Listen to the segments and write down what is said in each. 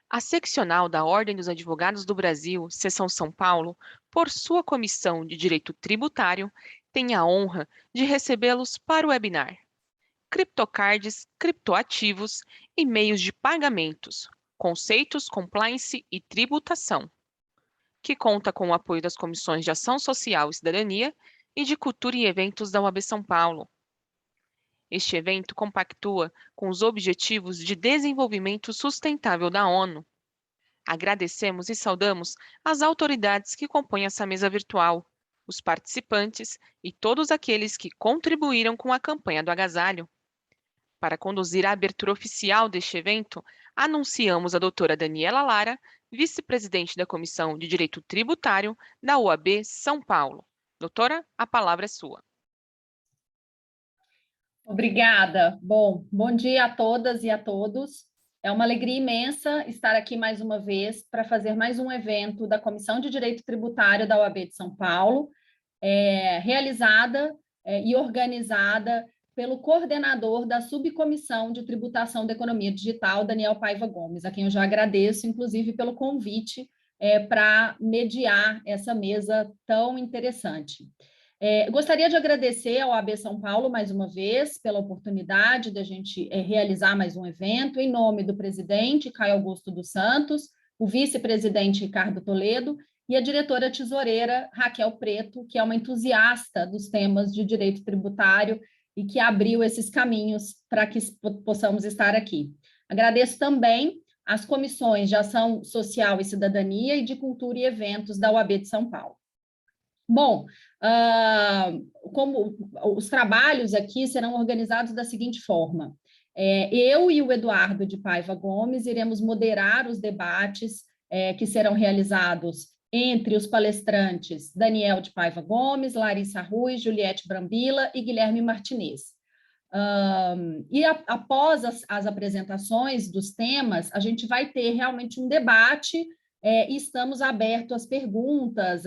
A seccional da Ordem dos Advogados do Brasil, Seção São Paulo, por sua Comissão de Direito Tributário, tem a honra de recebê-los para o webinar Criptocards, Criptoativos e Meios de Pagamentos, Conceitos, Compliance e Tributação, que conta com o apoio das Comissões de Ação Social e Cidadania e de Cultura e Eventos da UAB São Paulo. Este evento compactua com os Objetivos de Desenvolvimento Sustentável da ONU. Agradecemos e saudamos as autoridades que compõem essa mesa virtual, os participantes e todos aqueles que contribuíram com a campanha do agasalho. Para conduzir a abertura oficial deste evento, anunciamos a doutora Daniela Lara, vice-presidente da Comissão de Direito Tributário da OAB São Paulo. Doutora, a palavra é sua. Obrigada. Bom dia a todas e a todos. É uma alegria imensa estar aqui mais uma vez para fazer mais um evento da Comissão de Direito Tributário da OAB de São Paulo, realizada e organizada pelo coordenador da Subcomissão de Tributação da Economia Digital, Daniel Paiva Gomes, a quem eu já agradeço, inclusive, pelo convite para mediar essa mesa tão interessante. Gostaria de agradecer ao AB São Paulo, mais uma vez, pela oportunidade de a gente realizar mais um evento, em nome do presidente Caio Augusto dos Santos, o vice-presidente Ricardo Toledo e a diretora tesoureira Raquel Preto, que é uma entusiasta dos temas de direito tributário e que abriu esses caminhos para que possamos estar aqui. Agradeço também às comissões de Ação Social e Cidadania e de Cultura e Eventos da UAB de São Paulo. Bom, como os trabalhos aqui serão organizados da seguinte forma: eu e o Eduardo de Paiva Gomes iremos moderar os debates que serão realizados entre os palestrantes Daniel de Paiva Gomes, Larissa Rui, Juliette Brambila e Guilherme Martinez. Após as apresentações dos temas, a gente vai ter realmente um debate e estamos abertos às perguntas,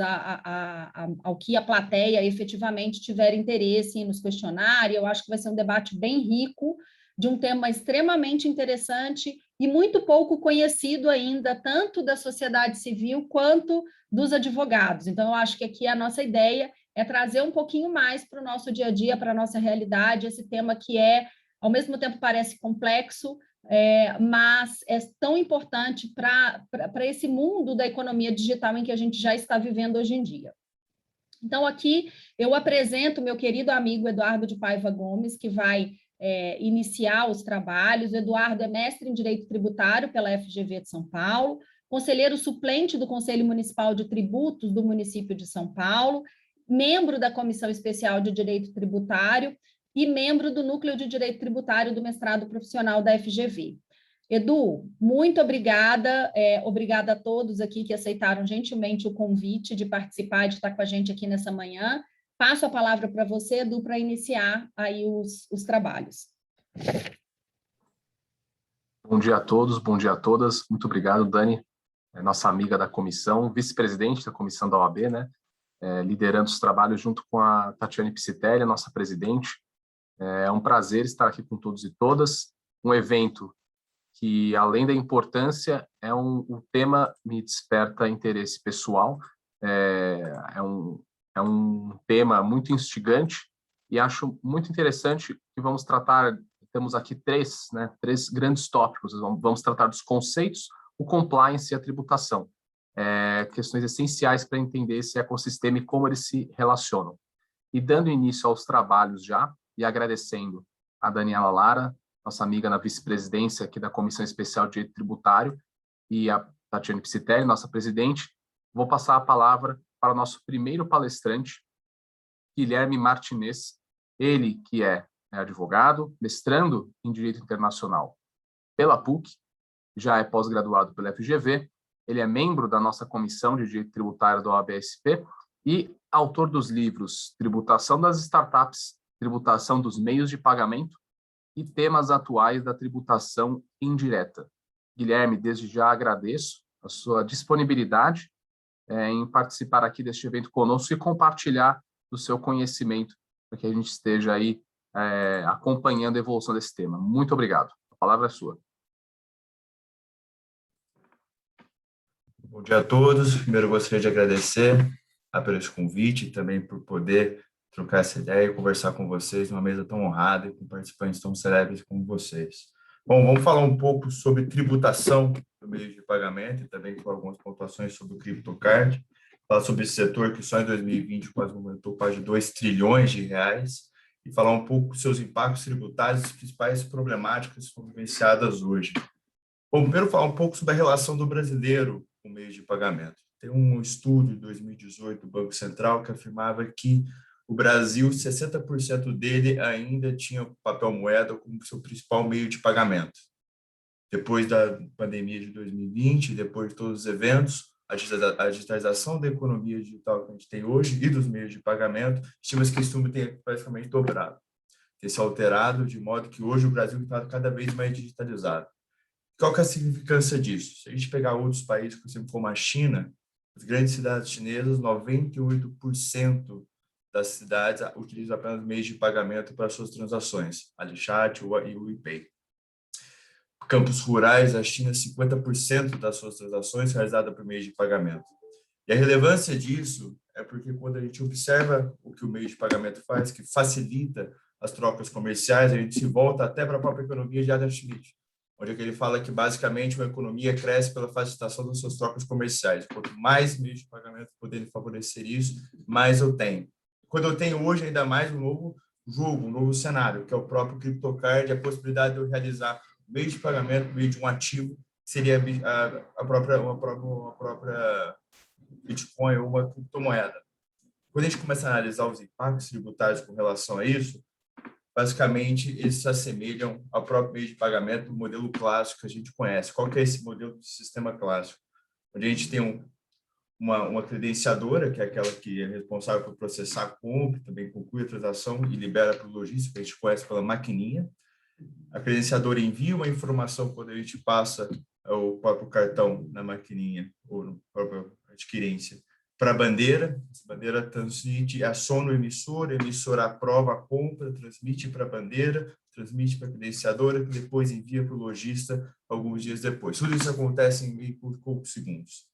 ao que a plateia efetivamente tiver interesse em nos questionar, e eu acho que vai ser um debate bem rico, de um tema extremamente interessante e muito pouco conhecido ainda, tanto da sociedade civil quanto dos advogados. Então, eu acho que aqui a nossa ideia é trazer um pouquinho mais para o nosso dia a dia, para a nossa realidade, esse tema que ao mesmo tempo parece complexo, mas é tão importante para esse mundo da economia digital em que a gente já está vivendo hoje em dia. Então, aqui eu apresento meu querido amigo Eduardo de Paiva Gomes, que vai iniciar os trabalhos. O Eduardo é mestre em Direito Tributário pela FGV de São Paulo, conselheiro suplente do Conselho Municipal de Tributos do município de São Paulo, membro da Comissão Especial de Direito Tributário e membro do Núcleo de Direito Tributário do Mestrado Profissional da FGV. Edu, muito obrigada, obrigada a todos aqui que aceitaram gentilmente o convite de participar, de estar com a gente aqui nessa manhã. Passo a palavra para você, Edu, para iniciar aí os trabalhos. Bom dia a todos, bom dia a todas. Muito obrigado, Dani, nossa amiga da comissão, vice-presidente da comissão da OAB, né? Liderando os trabalhos junto com a Tatiane Piscitelli, nossa presidente. É um prazer estar aqui com todos e todas. Um evento que, além da importância, o tema me desperta interesse pessoal. É um tema muito instigante e acho muito interessante que vamos tratar, temos aqui três grandes tópicos. Vamos tratar dos conceitos, o compliance e a tributação. Questões essenciais para entender esse ecossistema e como eles se relacionam. E dando início aos trabalhos já, e agradecendo a Daniela Lara, nossa amiga na vice-presidência aqui da Comissão Especial de Direito Tributário, e a Tatiane Piscitelli, nossa presidente, vou passar a palavra para o nosso primeiro palestrante, Guilherme Martinez, ele que é advogado, mestrando em Direito Internacional pela PUC, já é pós-graduado pela FGV, ele é membro da nossa Comissão de Direito Tributário da OAB-SP e autor dos livros Tributação das Startups, Tributação dos Meios de Pagamento e Temas Atuais da Tributação Indireta. Guilherme, desde já agradeço a sua disponibilidade em participar aqui deste evento conosco e compartilhar do seu conhecimento para que a gente esteja aí acompanhando a evolução desse tema. Muito obrigado. A palavra é sua. Bom dia a todos. Primeiro, eu gostaria de agradecer pelo esse convite e também por poder trocar essa ideia e conversar com vocês numa mesa tão honrada e com participantes tão célebres como vocês. Bom, vamos falar um pouco sobre tributação do meio de pagamento e também com algumas pontuações sobre o CryptoCard. Falar sobre esse setor que só em 2020 quase aumentou quase 2 trilhões de reais e falar um pouco dos seus impactos tributários e as principais problemáticas que são vivenciadas hoje. Bom, primeiro falar um pouco sobre a relação do brasileiro com o meio de pagamento. Tem um estudo de 2018 do Banco Central que afirmava que o Brasil, 60% dele ainda tinha o papel moeda como seu principal meio de pagamento. Depois da pandemia de 2020, depois de todos os eventos, a digitalização da economia digital que a gente tem hoje e dos meios de pagamento, estima-se que esse número tenha praticamente dobrado, ter se alterado de modo que hoje o Brasil está cada vez mais digitalizado. Qual que é a significância disso? Se a gente pegar outros países, por exemplo, como a China, as grandes cidades chinesas, 98% das cidades utilizam apenas meios de pagamento para suas transações, Alipay e o WePay. Campos rurais, a China, 50% das suas transações realizadas por meio de pagamento. E a relevância disso é porque quando a gente observa o que o meio de pagamento faz, que facilita as trocas comerciais, a gente se volta até para a própria economia de Adam Smith, onde ele fala que, basicamente, uma economia cresce pela facilitação das suas trocas comerciais. Quanto mais meios de pagamento poderem favorecer isso, mais eu tenho. Quando eu tenho hoje ainda mais um novo jogo, um novo cenário, que é o próprio CryptoCard, a possibilidade de eu realizar meio de pagamento por meio de um ativo, que seria a própria Bitcoin ou uma criptomoeda. Quando a gente começa a analisar os impactos tributários com relação a isso, basicamente, eles se assemelham ao próprio meio de pagamento do modelo clássico que a gente conhece. Qual que é esse modelo de sistema clássico? Onde a gente tem uma credenciadora, que é aquela que é responsável por processar a compra, também conclui a transação e libera para o lojista, que a gente conhece pela maquininha. A credenciadora envia uma informação quando a gente passa o próprio cartão na maquininha ou na própria adquirência para a bandeira. Essa bandeira transmite, aciona o emissor aprova a compra, transmite para a bandeira, transmite para a credenciadora, que depois envia para o lojista alguns dias depois. Tudo isso acontece em meio por poucos segundos.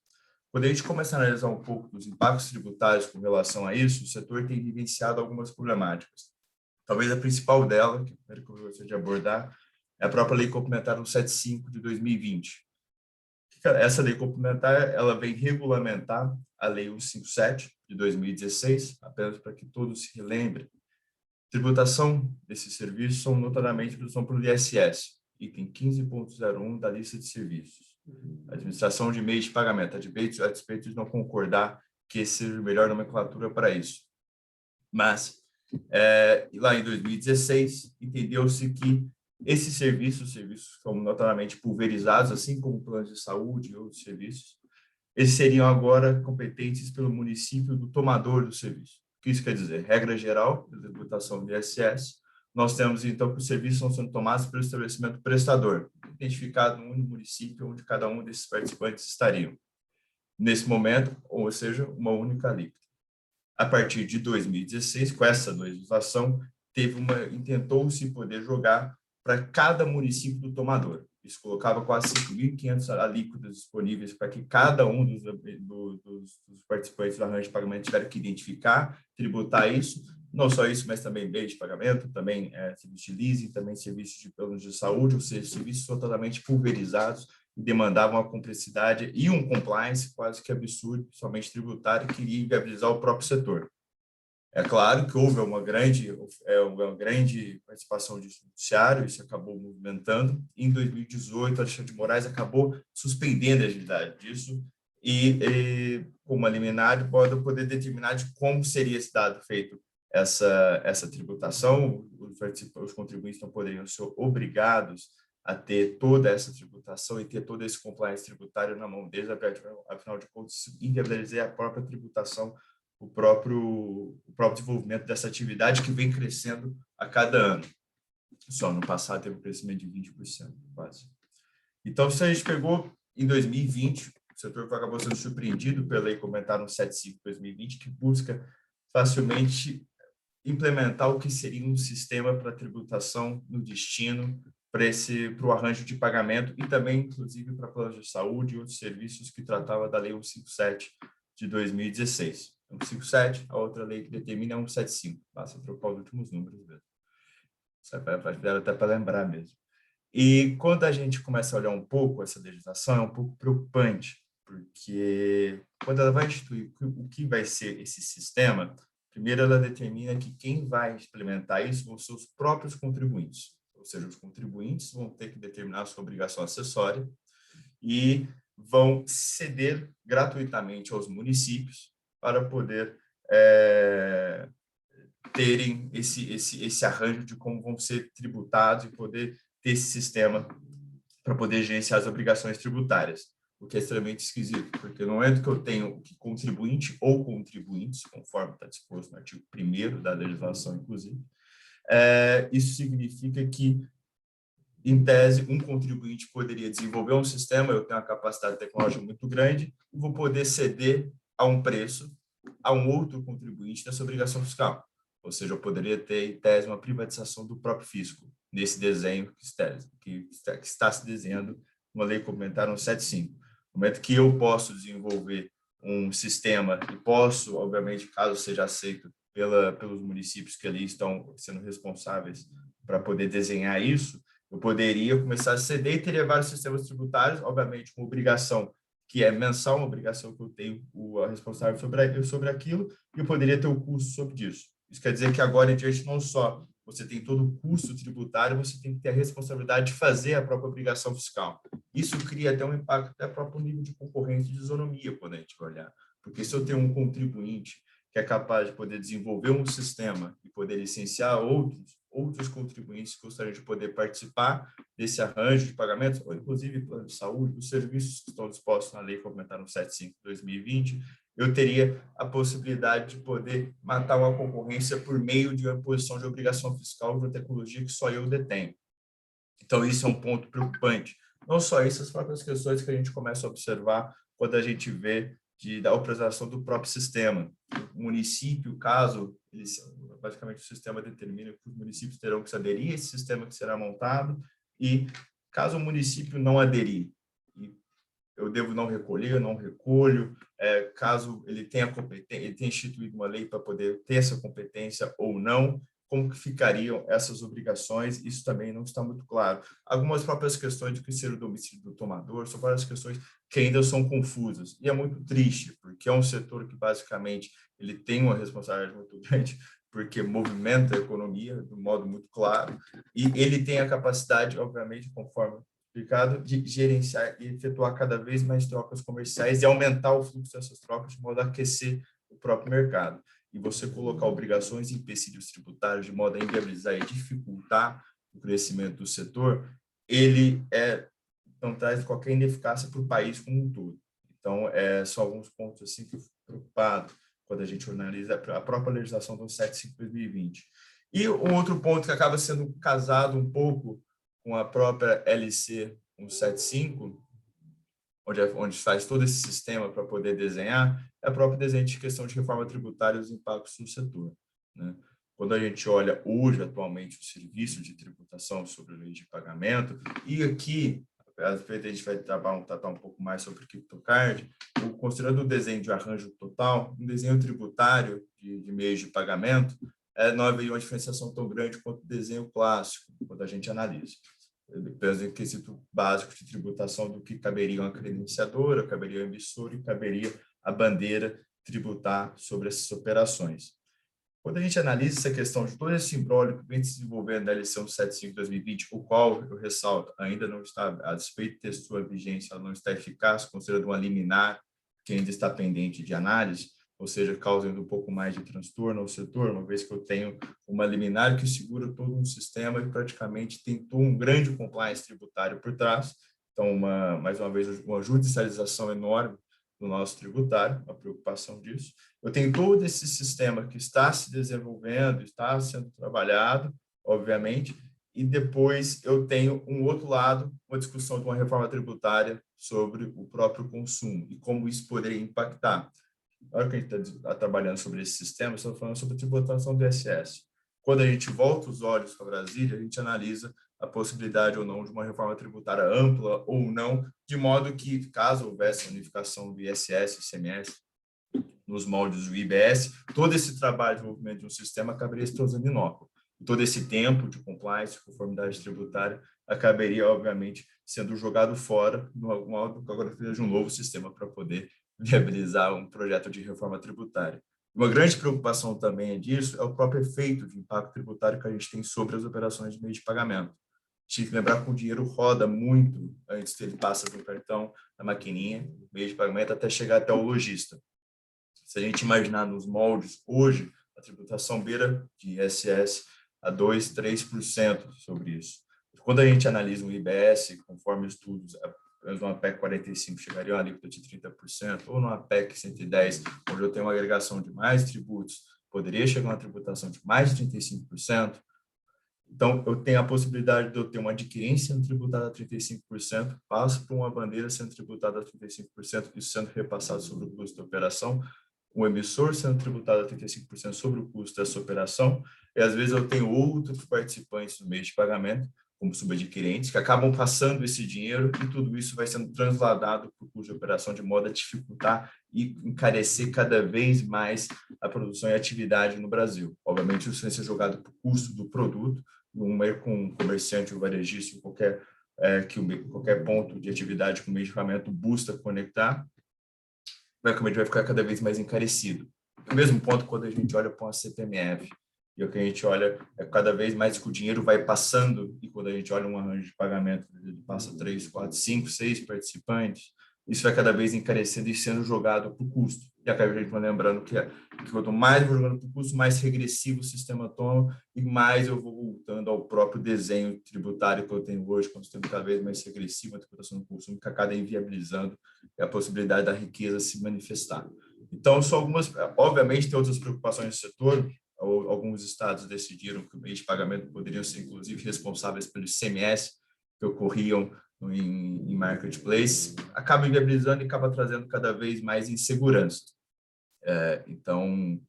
Quando a gente começa a analisar um pouco dos impactos tributários com relação a isso, o setor tem vivenciado algumas problemáticas. Talvez a principal dela, que eu gostaria de abordar, é a própria Lei Complementar 175 de 2020. Essa lei complementar, ela vem regulamentar a Lei 157 de 2016, apenas para que todos se relembrem. Tributação desses serviços são notadamente produção pelo ISS, item 15.01 da lista de serviços. Administração de meios de pagamento, a despeito de não concordar que esse seja a melhor nomenclatura para isso. Mas, lá em 2016, entendeu-se que esses serviços como notadamente pulverizados, assim como planos de saúde e outros serviços, eles seriam agora competentes pelo município do tomador do serviço. O que isso quer dizer? Regra geral da tributação do ISS, nós temos, então, que os serviços estão sendo tomados pelo estabelecimento prestador, identificado no único município onde cada um desses participantes estariam. Nesse momento, ou seja, uma única alíquota. A partir de 2016, com essa legislação, intentou-se poder jogar para cada município do tomador. Isso colocava quase 5.500 alíquotas disponíveis para que cada um dos participantes do arranjo de pagamento tivesse que identificar, tributar isso. Não só isso, mas também meio de pagamento, também serviços de leasing, também serviços de planos de saúde, ou seja, serviços totalmente pulverizados e demandavam uma complexidade e um compliance quase que absurdo, principalmente tributário, que iria viabilizar o próprio setor. É claro que houve uma grande participação do judiciário, isso acabou movimentando. Em 2018, Alexandre de Moraes acabou suspendendo a agilidade disso e como a liminar, pode poder determinar de como seria esse dado feito essa tributação. Os contribuintes não poderiam ser obrigados a ter toda essa tributação e ter todo esse compliance tributário na mão deles, afinal de contas, inviabilizar a própria tributação, o próprio desenvolvimento dessa atividade que vem crescendo a cada ano. Só no passado teve um crescimento de 20%, quase. Então, se a gente pegou em 2020, o setor acabou sendo surpreendido pela Lei Complementar 175 de 2020, que busca facilmente implementar o que seria um sistema para tributação no destino para o arranjo de pagamento e também, inclusive, para planos de saúde e outros serviços que tratava da Lei 157 de 2016. 157, a outra lei que determina é 175. Basta trocar os últimos números mesmo. Isso é até para lembrar mesmo. E quando a gente começa a olhar um pouco essa legislação, é um pouco preocupante, porque quando ela vai instituir o que vai ser esse sistema, primeiro ela determina que quem vai implementar isso vão ser os próprios contribuintes. Ou seja, os contribuintes vão ter que determinar a sua obrigação acessória e vão ceder gratuitamente aos municípios para poder terem esse arranjo de como vão ser tributados e poder ter esse sistema para poder gerenciar as obrigações tributárias, o que é extremamente esquisito, porque no momento que eu tenho contribuinte ou contribuintes, conforme está disposto no artigo 1º da legislação, inclusive, isso significa que, em tese, um contribuinte poderia desenvolver um sistema, eu tenho uma capacidade tecnológica muito grande, e vou poder ceder a um preço a um outro contribuinte nessa obrigação fiscal. Ou seja, eu poderia ter, em tese, uma privatização do próprio fisco, nesse desenho que está se desenhando uma lei complementar 175. No momento que eu posso desenvolver um sistema e posso, obviamente, caso seja aceito pelos municípios que ali estão sendo responsáveis para poder desenhar isso, eu poderia começar a ceder e teria vários sistemas tributários, obviamente, uma obrigação que é mensal, uma obrigação que eu tenho a responsável sobre aquilo, e eu poderia ter o custo sobre isso. Isso quer dizer que agora em diante não só você tem todo o custo tributário, você tem que ter a responsabilidade de fazer a própria obrigação fiscal. Isso cria até um impacto até próprio nível de concorrência e de isonomia, quando a gente vai olhar. Porque se eu tenho um contribuinte que é capaz de poder desenvolver um sistema e poder licenciar outros contribuintes que gostariam de poder participar desse arranjo de pagamentos, ou inclusive plano de saúde, os serviços que estão dispostos na Lei Complementar 175 de 2020, eu teria a possibilidade de poder matar uma concorrência por meio de uma posição de obrigação fiscal de uma tecnologia que só eu detenho. Então, isso é um ponto preocupante. Não só isso, as próprias questões que a gente começa a observar quando a gente vê da operação do próprio sistema. O município, caso, basicamente o sistema determina que os municípios terão que se aderir a esse sistema que será montado, e caso o município não aderir, eu devo não recolher, eu não recolho, caso ele tenha instituído uma lei para poder ter essa competência ou não, como que ficariam essas obrigações, isso também não está muito claro. Algumas próprias questões de que ser o domicílio do tomador, são várias questões que ainda são confusas, e é muito triste, porque é um setor que basicamente ele tem uma responsabilidade muito grande, porque movimenta a economia de um modo muito claro, e ele tem a capacidade, obviamente, conforme explicado, de gerenciar e efetuar cada vez mais trocas comerciais e aumentar o fluxo dessas trocas de modo a aquecer o próprio mercado. E você colocar obrigações e empecilhos tributários de modo a inviabilizar e dificultar o crescimento do setor, ele não traz qualquer ineficácia para o país como um todo. Então, são alguns pontos assim que eu fico preocupado quando a gente analisa a própria legislação do 175 de 2020. E um outro ponto que acaba sendo casado um pouco com a própria LC 175, onde faz todo esse sistema para poder desenhar, é o próprio desenho de questão de reforma tributária e os impactos no setor, né? Quando a gente olha hoje, atualmente, o serviço de tributação sobre a lei de pagamento, e aqui, a gente vai tratar um pouco mais sobre o CryptoCard, considerando o desenho de arranjo total, um desenho tributário de meios de pagamento, não haveria uma diferenciação tão grande quanto o desenho clássico, quando a gente analisa. Depende do quesito básico de tributação do que caberia uma credenciadora, caberia a emissora e caberia a bandeira tributar sobre essas operações. Quando a gente analisa essa questão de todo esse imbróglio que vem se desenvolvendo na eleição 75 de 2020, o qual, eu ressalto, ainda não está, a despeito de ter sua vigência, ela não está eficaz, considerando uma liminar que ainda está pendente de análise, ou seja, causando um pouco mais de transtorno ao setor, uma vez que eu tenho uma liminar que segura todo um sistema e praticamente tentou um grande compliance tributário por trás. Então, mais uma vez, uma judicialização enorme do nosso tributário, uma preocupação disso. Eu tenho todo esse sistema que está se desenvolvendo, está sendo trabalhado, obviamente, e depois eu tenho um outro lado, uma discussão de uma reforma tributária sobre o próprio consumo e como isso poderia impactar. Na hora que a gente está trabalhando sobre esse sistema, estamos falando sobre a tributação do ISS. Quando a gente volta os olhos para Brasília, a gente analisa a possibilidade ou não de uma reforma tributária ampla ou não, de modo que, caso houvesse unificação do ISS e ICMS nos moldes do IBS, todo esse trabalho de desenvolvimento de um sistema acabaria se tornando inócuo. Todo esse tempo de compliance, conformidade tributária, acabaria, obviamente, sendo jogado fora, no modo que agora precisa de um novo sistema para poder viabilizar um projeto de reforma tributária. Uma grande preocupação também disso é o próprio efeito de impacto tributário que a gente tem sobre as operações de meio de pagamento. A gente tem que lembrar que o dinheiro roda muito antes que ele passa do cartão, da maquininha, meio de pagamento, até chegar até o lojista. Se a gente imaginar nos moldes, hoje, a tributação beira de ISS a 2%, 3% sobre isso. Quando a gente analisa um IBS, conforme estudos, numa PEC 45 chegaria a uma alíquota de 30%, ou numa PEC 110, onde eu tenho uma agregação de mais tributos, poderia chegar a uma tributação de mais de 35%. Então, eu tenho a possibilidade de eu ter uma adquirência sendo tributada a 35%, passo por uma bandeira sendo tributada a 35%, isso sendo repassado sobre o custo da operação, o emissor sendo tributado a 35% sobre o custo dessa operação, e às vezes eu tenho outros participantes no meio de pagamento, como subadquirentes, que acabam passando esse dinheiro e tudo isso vai sendo transladado para o custo de operação de modo a dificultar e encarecer cada vez mais a produção e a atividade no Brasil. Obviamente, isso vai ser jogado para o custo do produto, com um comerciante ou varejista, qualquer ponto de atividade que o meio de pagamento busca conectar, vai ficar cada vez mais encarecido. No mesmo ponto, quando a gente olha para uma CPMF, e o que a gente olha é cada vez mais que o dinheiro vai passando, e quando a gente olha um arranjo de pagamento, ele passa 3, 4, 5, 6 participantes, isso vai cada vez encarecendo e sendo jogado para o custo. E acaba a gente lembrando que quanto mais eu vou jogando para o custo, mais regressivo o sistema toma e mais eu vou voltando ao próprio desenho tributário que eu tenho hoje, quando temos cada vez mais regressivo a tributação do consumo, que acaba inviabilizando a possibilidade da riqueza se manifestar. Então, são algumas, obviamente, tem outras preocupações do setor. Alguns estados decidiram que o meio de pagamento poderiam ser, inclusive, responsáveis pelo ICMS que ocorriam em marketplace, acaba inviabilizando e acaba trazendo cada vez mais insegurança. Então,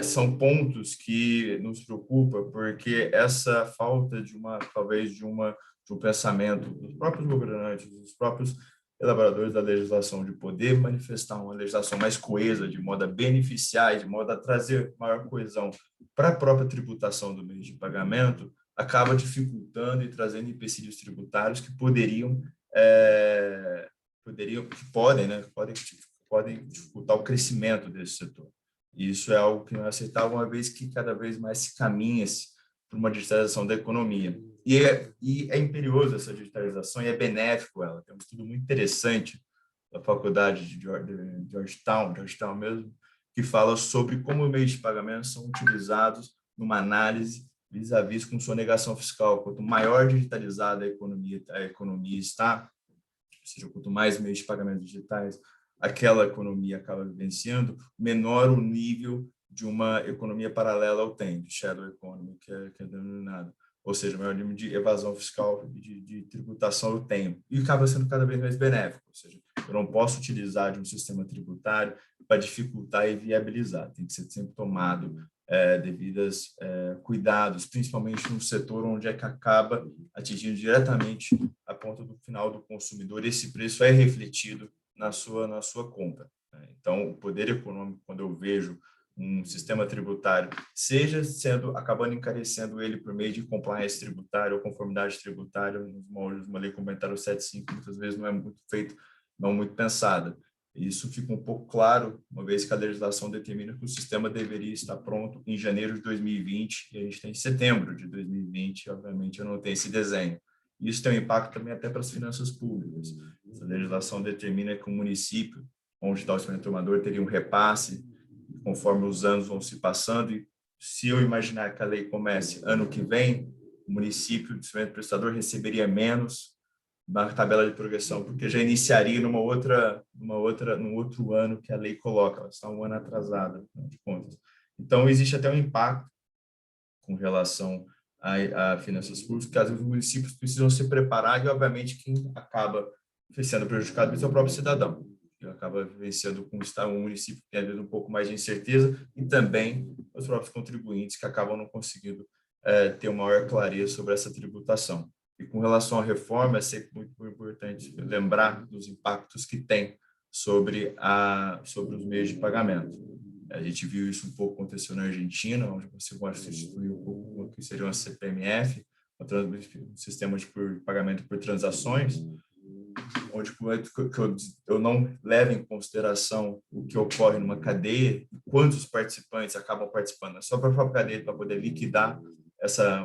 são pontos que nos preocupam, porque essa falta de um pensamento dos próprios governantes, dos próprios elaboradores da legislação, de poder manifestar uma legislação mais coesa, de modo a beneficiar, de modo a trazer maior coesão para a própria tributação do meio de pagamento, acaba dificultando e trazendo empecilhos tributários que podem dificultar o crescimento desse setor. E isso é algo que não é aceitável, uma vez que cada vez mais se caminha-se para uma digitalização da economia. E é imperioso essa digitalização e é benéfico ela. Tem um estudo muito interessante da faculdade de Georgetown mesmo, que fala sobre como os meios de pagamento são utilizados numa análise vis-à-vis com sonegação fiscal. Quanto maior digitalizada a economia está, ou seja, quanto mais meios de pagamento digitais aquela economia acaba vivenciando, menor o nível de uma economia paralela ao tem, de shadow economy, que é denominado. Ou seja, maior nível de evasão fiscal e de tributação eu tenho. E acaba sendo cada vez mais benéfico. Ou seja, eu não posso utilizar de um sistema tributário para dificultar e viabilizar. Tem que ser sempre tomado devidos cuidados, principalmente no setor onde é que acaba atingindo diretamente a ponta do final do consumidor. Esse preço é refletido na sua compra. Então, o poder econômico, quando eu vejo um sistema tributário, seja acabando encarecendo ele por meio de compliance tributário ou conformidade tributária, nos moldes de uma lei complementar 75, muitas vezes não é muito feito, não muito pensada. Isso fica um pouco claro, uma vez que a legislação determina que o sistema deveria estar pronto em janeiro de 2020, e a gente tem setembro de 2020, obviamente eu não tenho esse desenho. Isso tem um impacto também até para as finanças públicas. A legislação determina que o município, onde está o instrumento tomador, teria um repasse, conforme os anos vão se passando, e se eu imaginar que a lei comece ano que vem, o município, o instrumento prestador, receberia menos na tabela de progressão, porque já iniciaria num outro ano que a lei coloca, ela está um ano atrasada, afinal de contas. Então, existe até um impacto com relação a finanças públicas, que às vezes os municípios precisam se preparar e, obviamente, quem acaba sendo prejudicado é o próprio cidadão, que acaba vivenciando com um município que tem, às vezes, um pouco mais de incerteza, e também os próprios contribuintes que acabam não conseguindo ter uma maior clareza sobre essa tributação. E com relação à reforma, é sempre muito importante lembrar dos impactos que tem sobre os meios de pagamento. A gente viu isso um pouco acontecer na Argentina, onde você pode substituir um pouco o que seria uma CPMF, um sistema de pagamento por transações, onde eu não levo em consideração o que ocorre numa cadeia, quantos participantes acabam participando. Só para a cadeia, para poder liquidar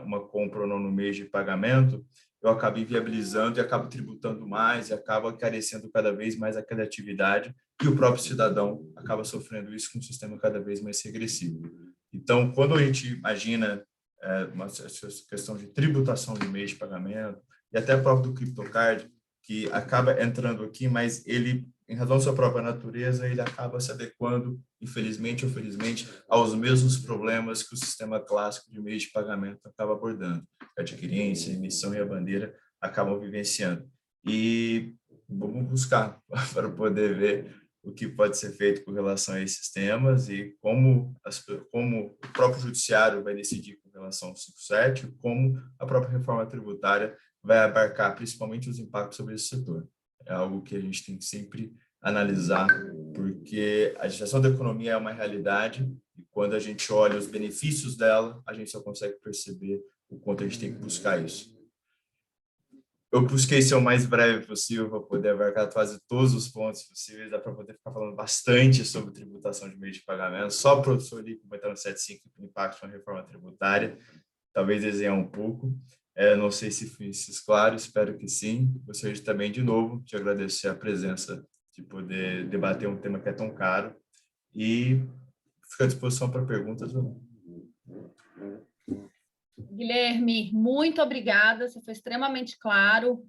uma compra ou não no meio de pagamento, eu acabo inviabilizando e acabo tributando mais e acabo encarecendo cada vez mais a criatividade e o próprio cidadão acaba sofrendo isso com um sistema cada vez mais regressivo. Então, quando a gente imagina uma questão de tributação de meio de pagamento e até o próprio do CryptoCard, que acaba entrando aqui, mas ele, em razão da sua própria natureza, ele acaba se adequando, infelizmente ou felizmente, aos mesmos problemas que o sistema clássico de meio de pagamento acaba abordando. A adquirência, a emissão e a bandeira acabam vivenciando. E vamos buscar para poder ver o que pode ser feito com relação a esses temas e como o próprio judiciário vai decidir com relação ao 57, como a própria reforma tributária vai abarcar principalmente os impactos sobre esse setor. É algo que a gente tem que sempre analisar, porque a gestão da economia é uma realidade e quando a gente olha os benefícios dela, a gente só consegue perceber o quanto a gente tem que buscar isso. Eu busquei ser o mais breve possível para poder abarcar quase todos os pontos possíveis, dá para poder ficar falando bastante sobre tributação de meio de pagamento, só o professor ali vai estar no 75 impacto na reforma tributária, talvez desenhar um pouco. Não sei se fiz claro, espero que sim. Gostaria de, também, de novo, de agradecer a presença, de poder debater um tema que é tão caro e fico à disposição para perguntas ou não. Guilherme, muito obrigada, você foi extremamente claro,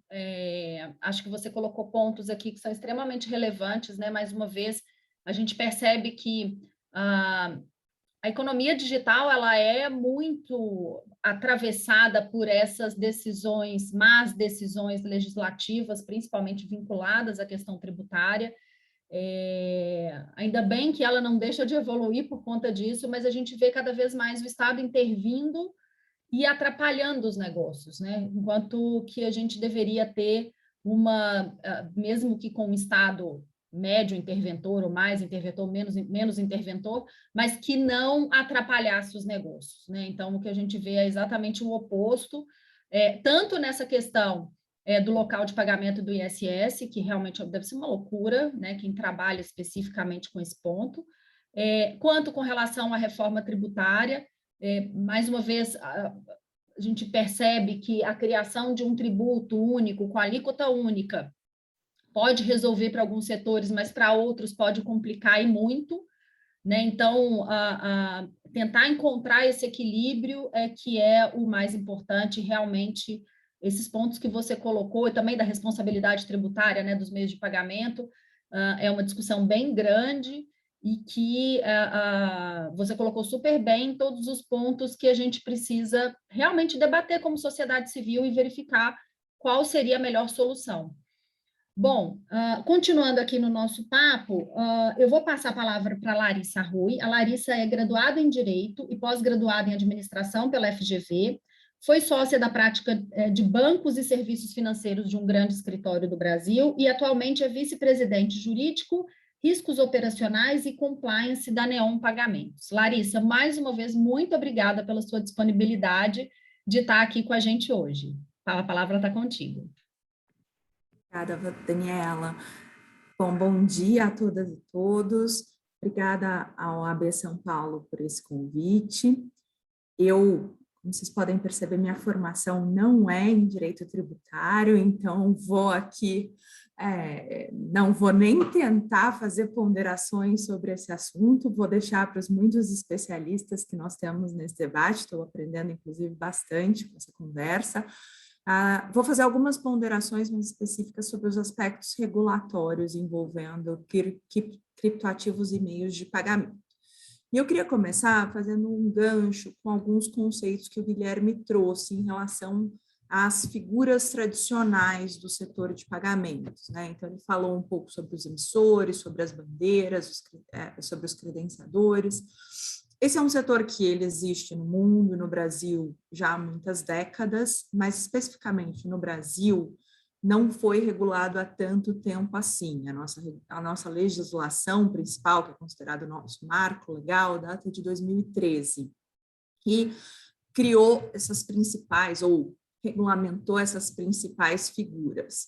acho que você colocou pontos aqui que são extremamente relevantes, né? Mais uma vez, a gente percebe que a economia digital ela é muito atravessada por essas decisões, más decisões legislativas, principalmente vinculadas à questão tributária. Ainda bem que ela não deixa de evoluir por conta disso, mas a gente vê cada vez mais o Estado intervindo e atrapalhando os negócios, né? Enquanto que a gente deveria ter mesmo que com um Estado médio interventor ou mais interventor, menos interventor, mas que não atrapalhasse os negócios, né? Então, o que a gente vê é exatamente o oposto, tanto nessa questão do local de pagamento do ISS, que realmente deve ser uma loucura, né? Quem trabalha especificamente com esse ponto, quanto com relação à reforma tributária. Mais uma vez, a gente percebe que a criação de um tributo único, com alíquota única, pode resolver para alguns setores, mas para outros pode complicar e muito, né? Então, tentar encontrar esse equilíbrio que é o mais importante, realmente, esses pontos que você colocou, e também da responsabilidade tributária, né, dos meios de pagamento, é uma discussão bem grande, e que você colocou super bem todos os pontos que a gente precisa realmente debater como sociedade civil e verificar qual seria a melhor solução. Bom, continuando aqui no nosso papo, eu vou passar a palavra para a Larissa Rui. A Larissa é graduada em Direito e pós-graduada em Administração pela FGV, foi sócia da prática de bancos e serviços financeiros de um grande escritório do Brasil e atualmente é vice-presidente jurídico, riscos operacionais e compliance da Neon Pagamentos. Larissa, mais uma vez, muito obrigada pela sua disponibilidade de estar aqui com a gente hoje. A palavra está contigo. Obrigada, Daniela. Bom dia a todas e todos. Obrigada ao AB São Paulo por esse convite. Como vocês podem perceber, minha formação não é em direito tributário, então vou aqui, não vou nem tentar fazer ponderações sobre esse assunto, vou deixar para os muitos especialistas que nós temos nesse debate, estou aprendendo, inclusive, bastante com essa conversa. Vou fazer algumas ponderações mais específicas sobre os aspectos regulatórios envolvendo criptoativos e meios de pagamento. E eu queria começar fazendo um gancho com alguns conceitos que o Guilherme trouxe em relação às figuras tradicionais do setor de pagamentos, né? Então, ele falou um pouco sobre os emissores, sobre as bandeiras, sobre os credenciadores. Esse é um setor que ele existe no mundo, no Brasil, já há muitas décadas, mas especificamente no Brasil, não foi regulado há tanto tempo assim. A nossa legislação principal, que é considerado o nosso marco legal, data de 2013, que criou essas principais, ou regulamentou essas principais figuras.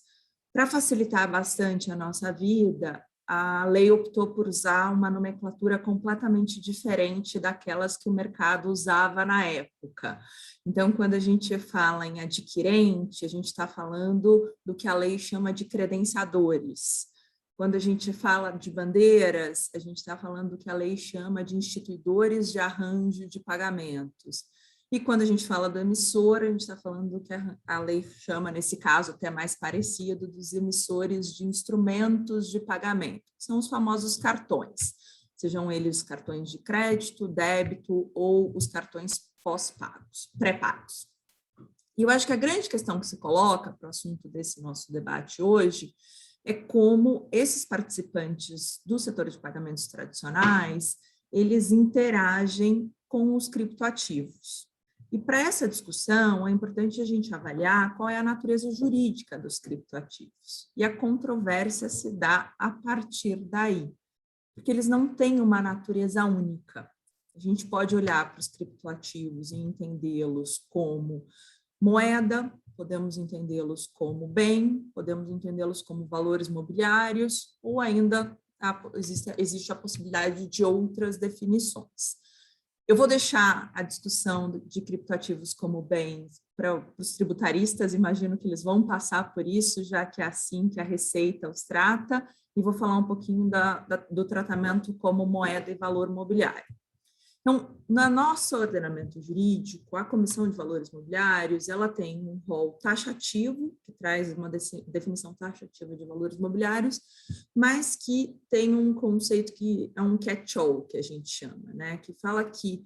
Para facilitar bastante a nossa vida, a lei optou por usar uma nomenclatura completamente diferente daquelas que o mercado usava na época. Então, quando a gente fala em adquirente, a gente está falando do que a lei chama de credenciadores. Quando a gente fala de bandeiras, a gente está falando do que a lei chama de instituidores de arranjo de pagamentos. E quando a gente fala do emissor, a gente está falando do que a lei chama, nesse caso, até mais parecido, dos emissores de instrumentos de pagamento. São os famosos cartões, sejam eles os cartões de crédito, débito ou os cartões pós-pagos, pré-pagos. E eu acho que a grande questão que se coloca para o assunto desse nosso debate hoje é como esses participantes do setor de pagamentos tradicionais, eles interagem com os criptoativos. E para essa discussão, é importante a gente avaliar qual é a natureza jurídica dos criptoativos. E a controvérsia se dá a partir daí, porque eles não têm uma natureza única. A gente pode olhar para os criptoativos e entendê-los como moeda, podemos entendê-los como bem, podemos entendê-los como valores mobiliários, ou ainda existe a possibilidade de outras definições. Eu vou deixar a discussão de criptoativos como bens para os tributaristas, imagino que eles vão passar por isso, já que é assim que a Receita os trata, e vou falar um pouquinho do tratamento como moeda e valor mobiliário. Então, no nosso ordenamento jurídico, a Comissão de Valores Mobiliários, ela tem um rol taxativo, que traz uma definição taxativa de valores mobiliários, mas que tem um conceito que é um catch-all, que a gente chama, né? Que fala que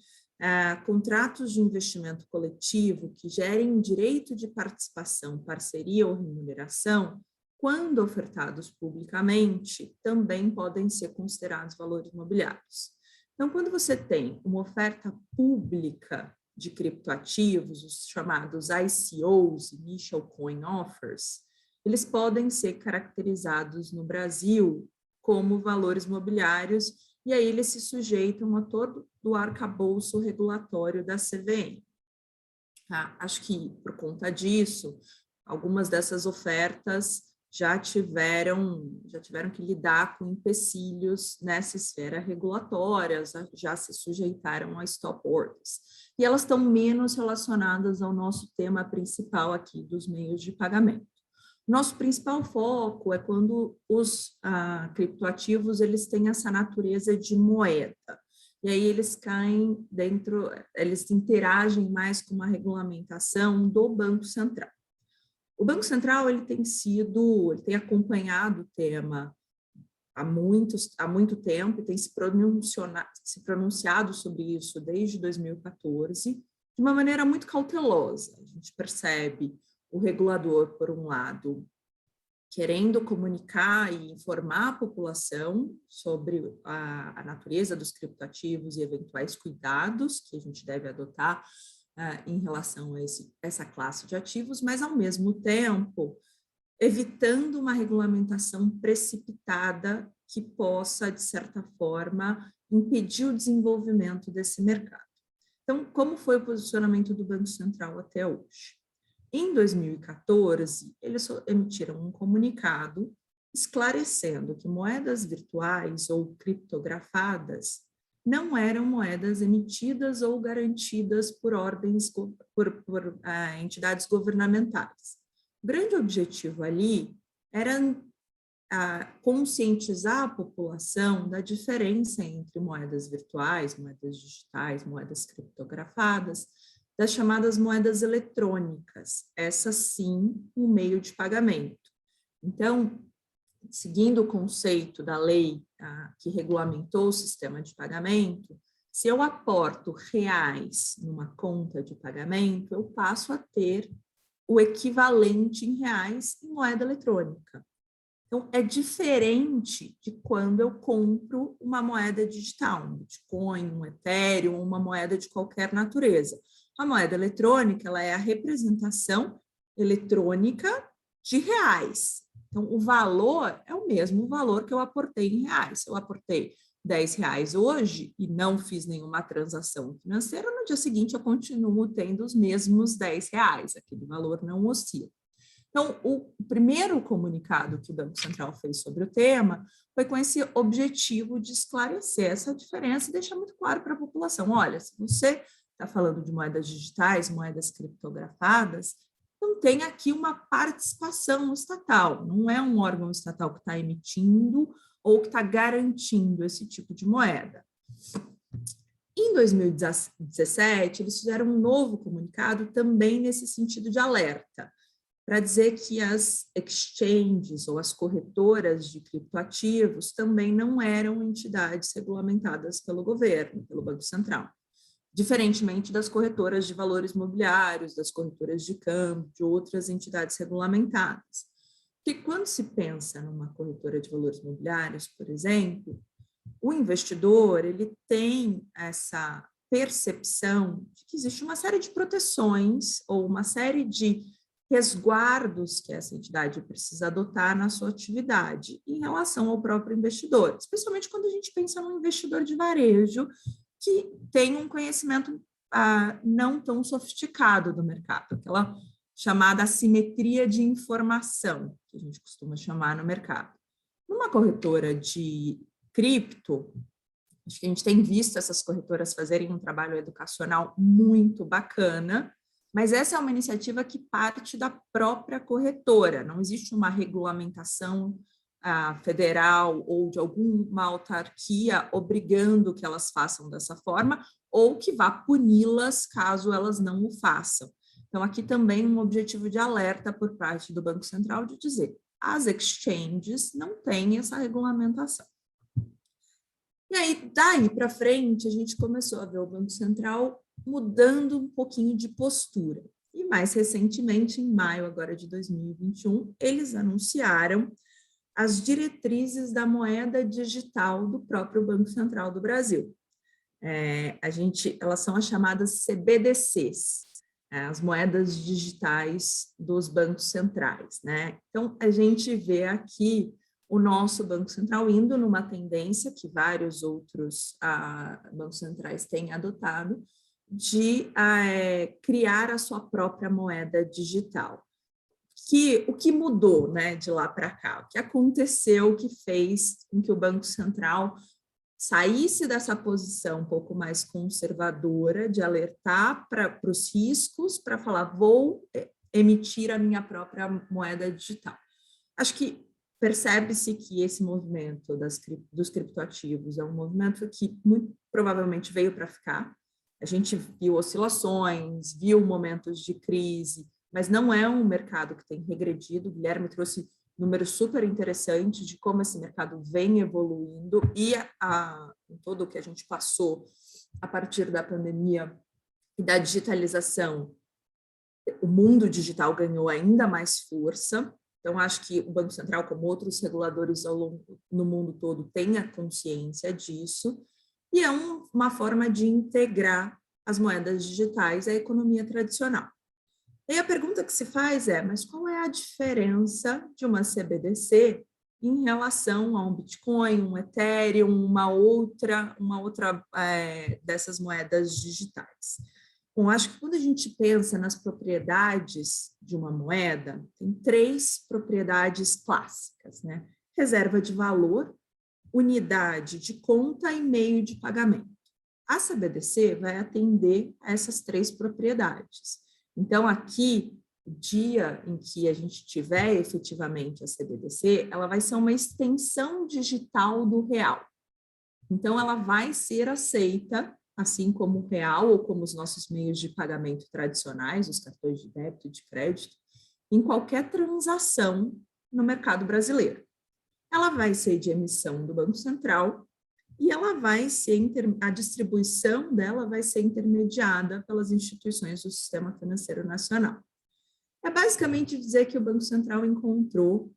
contratos de investimento coletivo que gerem direito de participação, parceria ou remuneração, quando ofertados publicamente, também podem ser considerados valores mobiliários. Então, quando você tem uma oferta pública de criptoativos, os chamados ICOs, Initial Coin Offers, eles podem ser caracterizados no Brasil como valores mobiliários, e aí eles se sujeitam a todo o arcabouço regulatório da CVM. Acho que, por conta disso, algumas dessas ofertas já tiveram que lidar com empecilhos nessa esfera regulatória, já se sujeitaram a stop orders. E elas estão menos relacionadas ao nosso tema principal aqui dos meios de pagamento. Nosso principal foco é quando os criptoativos eles têm essa natureza de moeda. E aí eles caem dentro, eles interagem mais com uma regulamentação do Banco Central. O Banco Central ele tem acompanhado o tema há muito tempo e tem se pronunciado sobre isso desde 2014, de uma maneira muito cautelosa. A gente percebe o regulador, por um lado, querendo comunicar e informar a população sobre a natureza dos criptoativos e eventuais cuidados que a gente deve adotar em relação a essa classe de ativos, mas, ao mesmo tempo, evitando uma regulamentação precipitada que possa, de certa forma, impedir o desenvolvimento desse mercado. Então, como foi o posicionamento do Banco Central até hoje? Em 2014, eles emitiram um comunicado esclarecendo que moedas virtuais ou criptografadas não eram moedas emitidas ou garantidas por entidades governamentais. O grande objetivo ali era conscientizar a população da diferença entre moedas virtuais, moedas digitais, moedas criptografadas, das chamadas moedas eletrônicas, essa sim, um meio de pagamento. Então, seguindo o conceito da lei que regulamentou o sistema de pagamento, se eu aporto reais numa conta de pagamento, eu passo a ter o equivalente em reais em moeda eletrônica. Então, é diferente de quando eu compro uma moeda digital, um Bitcoin, um Ethereum, uma moeda de qualquer natureza. A moeda eletrônica, ela é a representação eletrônica de reais. Então, o valor é o mesmo valor que eu aportei em reais. Se eu aportei R$10 hoje e não fiz nenhuma transação financeira, no dia seguinte eu continuo tendo os mesmos R$10. Aquele valor não oscila. Então, o primeiro comunicado que o Banco Central fez sobre o tema foi com esse objetivo de esclarecer essa diferença e deixar muito claro para a população, olha, se você está falando de moedas digitais, moedas criptografadas, então tem aqui uma participação estatal, não é um órgão estatal que está emitindo ou que está garantindo esse tipo de moeda. Em 2017, eles fizeram um novo comunicado também nesse sentido de alerta, para dizer que as exchanges ou as corretoras de criptoativos também não eram entidades regulamentadas pelo governo, pelo Banco Central, diferentemente das corretoras de valores mobiliários, das corretoras de câmbio, de outras entidades regulamentadas. Porque quando se pensa numa corretora de valores mobiliários, por exemplo, o investidor ele tem essa percepção de que existe uma série de proteções ou uma série de resguardos que essa entidade precisa adotar na sua atividade em relação ao próprio investidor, especialmente quando a gente pensa num investidor de varejo que tem um conhecimento não tão sofisticado do mercado, aquela chamada assimetria de informação, que a gente costuma chamar no mercado. Numa corretora de cripto, acho que a gente tem visto essas corretoras fazerem um trabalho educacional muito bacana, mas essa é uma iniciativa que parte da própria corretora, não existe uma regulamentação federal ou de alguma autarquia obrigando que elas façam dessa forma ou que vá puni-las caso elas não o façam. Então, aqui também um objetivo de alerta por parte do Banco Central de dizer as exchanges não têm essa regulamentação. E aí, daí para frente, a gente começou a ver o Banco Central mudando um pouquinho de postura. E mais recentemente, em maio agora de 2021, eles anunciaram as diretrizes da moeda digital do próprio Banco Central do Brasil. Elas são as chamadas CBDCs, as moedas digitais dos bancos centrais, né? Então, a gente vê aqui o nosso Banco Central indo numa tendência que vários outros bancos centrais têm adotado, de criar a sua própria moeda digital. O que mudou, né, de lá para cá? O que aconteceu que fez com que o Banco Central saísse dessa posição um pouco mais conservadora, de alertar para os riscos, para falar, vou emitir a minha própria moeda digital. Acho que percebe-se que esse movimento dos criptoativos é um movimento que muito provavelmente veio para ficar. A gente viu oscilações, viu momentos de crise, mas não é um mercado que tem regredido. O Guilherme trouxe números super interessantes de como esse mercado vem evoluindo e em todo o que a gente passou a partir da pandemia e da digitalização, o mundo digital ganhou ainda mais força. Então, acho que o Banco Central, como outros reguladores no mundo todo, tem a consciência disso, e é uma forma de integrar as moedas digitais à economia tradicional. E a pergunta que se faz é, mas qual é a diferença de uma CBDC em relação a um Bitcoin, um Ethereum, uma outra dessas moedas digitais? Bom, acho que quando a gente pensa nas propriedades de uma moeda, tem 3 propriedades clássicas, né? Reserva de valor, unidade de conta e meio de pagamento. A CBDC vai atender a essas 3 propriedades. Então, aqui, o dia em que a gente tiver efetivamente a CBDC, ela vai ser uma extensão digital do real. Então, ela vai ser aceita, assim como o real ou como os nossos meios de pagamento tradicionais, os cartões de débito e de crédito, em qualquer transação no mercado brasileiro. Ela vai ser de emissão do Banco Central e ela vai ser, a distribuição dela vai ser intermediada pelas instituições do Sistema Financeiro Nacional. É basicamente dizer que o Banco Central encontrou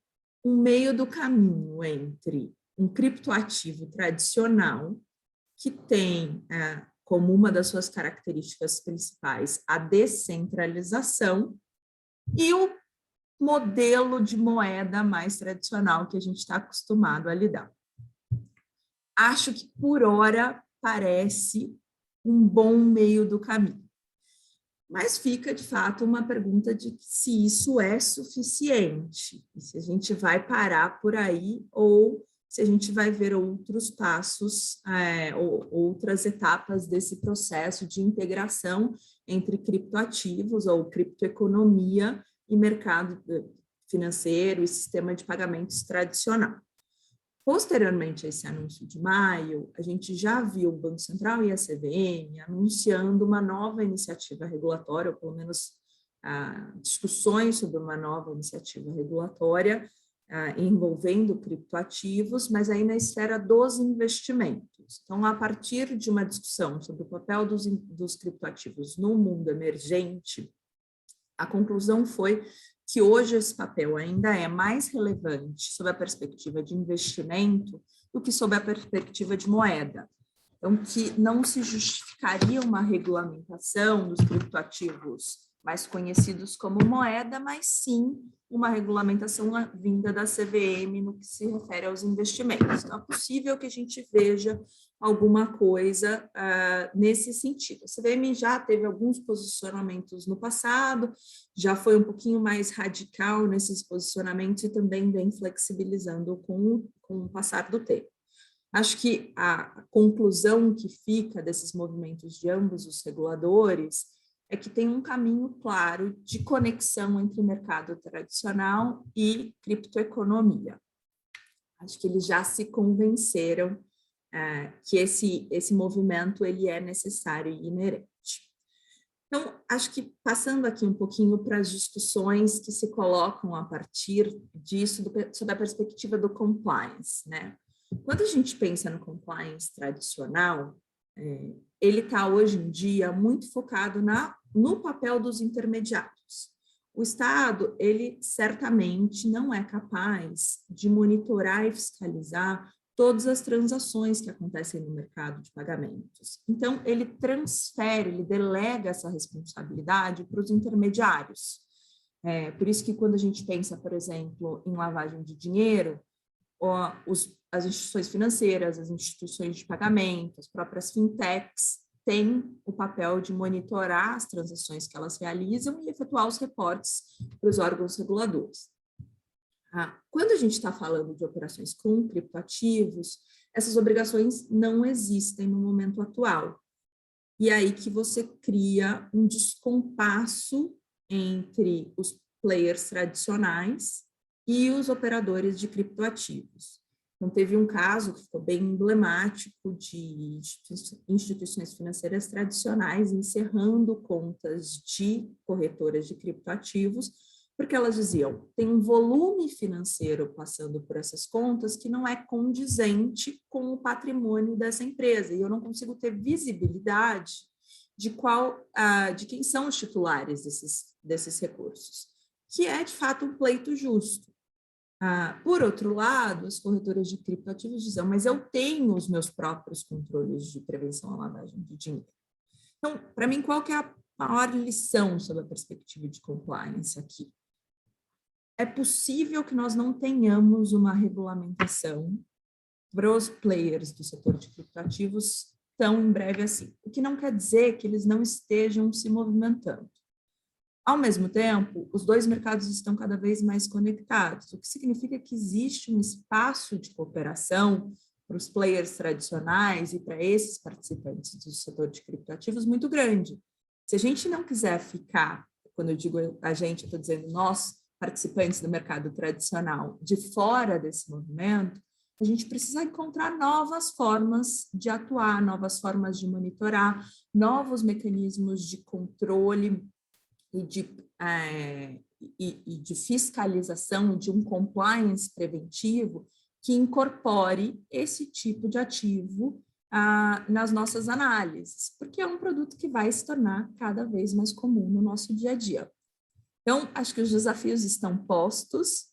um meio do caminho entre um criptoativo tradicional, que tem como uma das suas características principais a descentralização, e o modelo de moeda mais tradicional que a gente está acostumado a lidar. Acho que, por hora, parece um bom meio do caminho. Mas fica, de fato, uma pergunta de se isso é suficiente, se a gente vai parar por aí ou se a gente vai ver outros passos, ou outras etapas desse processo de integração entre criptoativos ou criptoeconomia e mercado financeiro e sistema de pagamentos tradicional. Posteriormente a esse anúncio de maio, a gente já viu o Banco Central e a CVM anunciando uma nova iniciativa regulatória, ou pelo menos discussões sobre uma nova iniciativa regulatória envolvendo criptoativos, mas aí na esfera dos investimentos. Então, a partir de uma discussão sobre o papel dos criptoativos no mundo emergente, a conclusão foi que hoje esse papel ainda é mais relevante sob a perspectiva de investimento do que sob a perspectiva de moeda. Então, que não se justificaria uma regulamentação dos criptoativos mais conhecidos como moeda, mas sim uma regulamentação vinda da CVM no que se refere aos investimentos. Então, é possível que a gente veja alguma coisa nesse sentido. A CVM já teve alguns posicionamentos no passado, já foi um pouquinho mais radical nesses posicionamentos e também vem flexibilizando com o passar do tempo. Acho que a conclusão que fica desses movimentos de ambos os reguladores é que tem um caminho claro de conexão entre mercado tradicional e criptoeconomia. Acho que eles já se convenceram que esse movimento ele é necessário e inerente. Então, acho que passando aqui um pouquinho para as discussões que se colocam a partir disso, sob a perspectiva do compliance, né? Quando a gente pensa no compliance tradicional, ele está hoje em dia muito focado no papel dos intermediários. O Estado, ele certamente não é capaz de monitorar e fiscalizar todas as transações que acontecem no mercado de pagamentos. Então, ele transfere, ele delega essa responsabilidade para os intermediários. Por isso que quando a gente pensa, por exemplo, em lavagem de dinheiro, as instituições financeiras, as instituições de pagamento, as próprias fintechs têm o papel de monitorar as transações que elas realizam e efetuar os reportes para os órgãos reguladores. Quando a gente está falando de operações com criptoativos, essas obrigações não existem no momento atual. E é aí que você cria um descompasso entre os players tradicionais e os operadores de criptoativos. Então, teve um caso que ficou bem emblemático de instituições financeiras tradicionais encerrando contas de corretoras de criptoativos, porque elas diziam, tem um volume financeiro passando por essas contas que não é condizente com o patrimônio dessa empresa, e eu não consigo ter visibilidade de quem são os titulares desses recursos, que é, de fato, um pleito justo. Por outro lado, as corretoras de criptoativos dizem, mas eu tenho os meus próprios controles de prevenção à lavagem de dinheiro. Então, para mim, qual que é a maior lição sobre a perspectiva de compliance aqui? É possível que nós não tenhamos uma regulamentação para os players do setor de criptoativos tão em breve assim, o que não quer dizer que eles não estejam se movimentando. Ao mesmo tempo, os dois mercados estão cada vez mais conectados, o que significa que existe um espaço de cooperação para os players tradicionais e para esses participantes do setor de criptoativos muito grande. Se a gente não quiser ficar, quando eu digo a gente, eu estou dizendo nós, participantes do mercado tradicional, de fora desse movimento, a gente precisa encontrar novas formas de atuar, novas formas de monitorar, novos mecanismos de controle e de fiscalização, de um compliance preventivo que incorpore esse tipo de ativo nas nossas análises, porque é um produto que vai se tornar cada vez mais comum no nosso dia a dia. Então, acho que os desafios estão postos,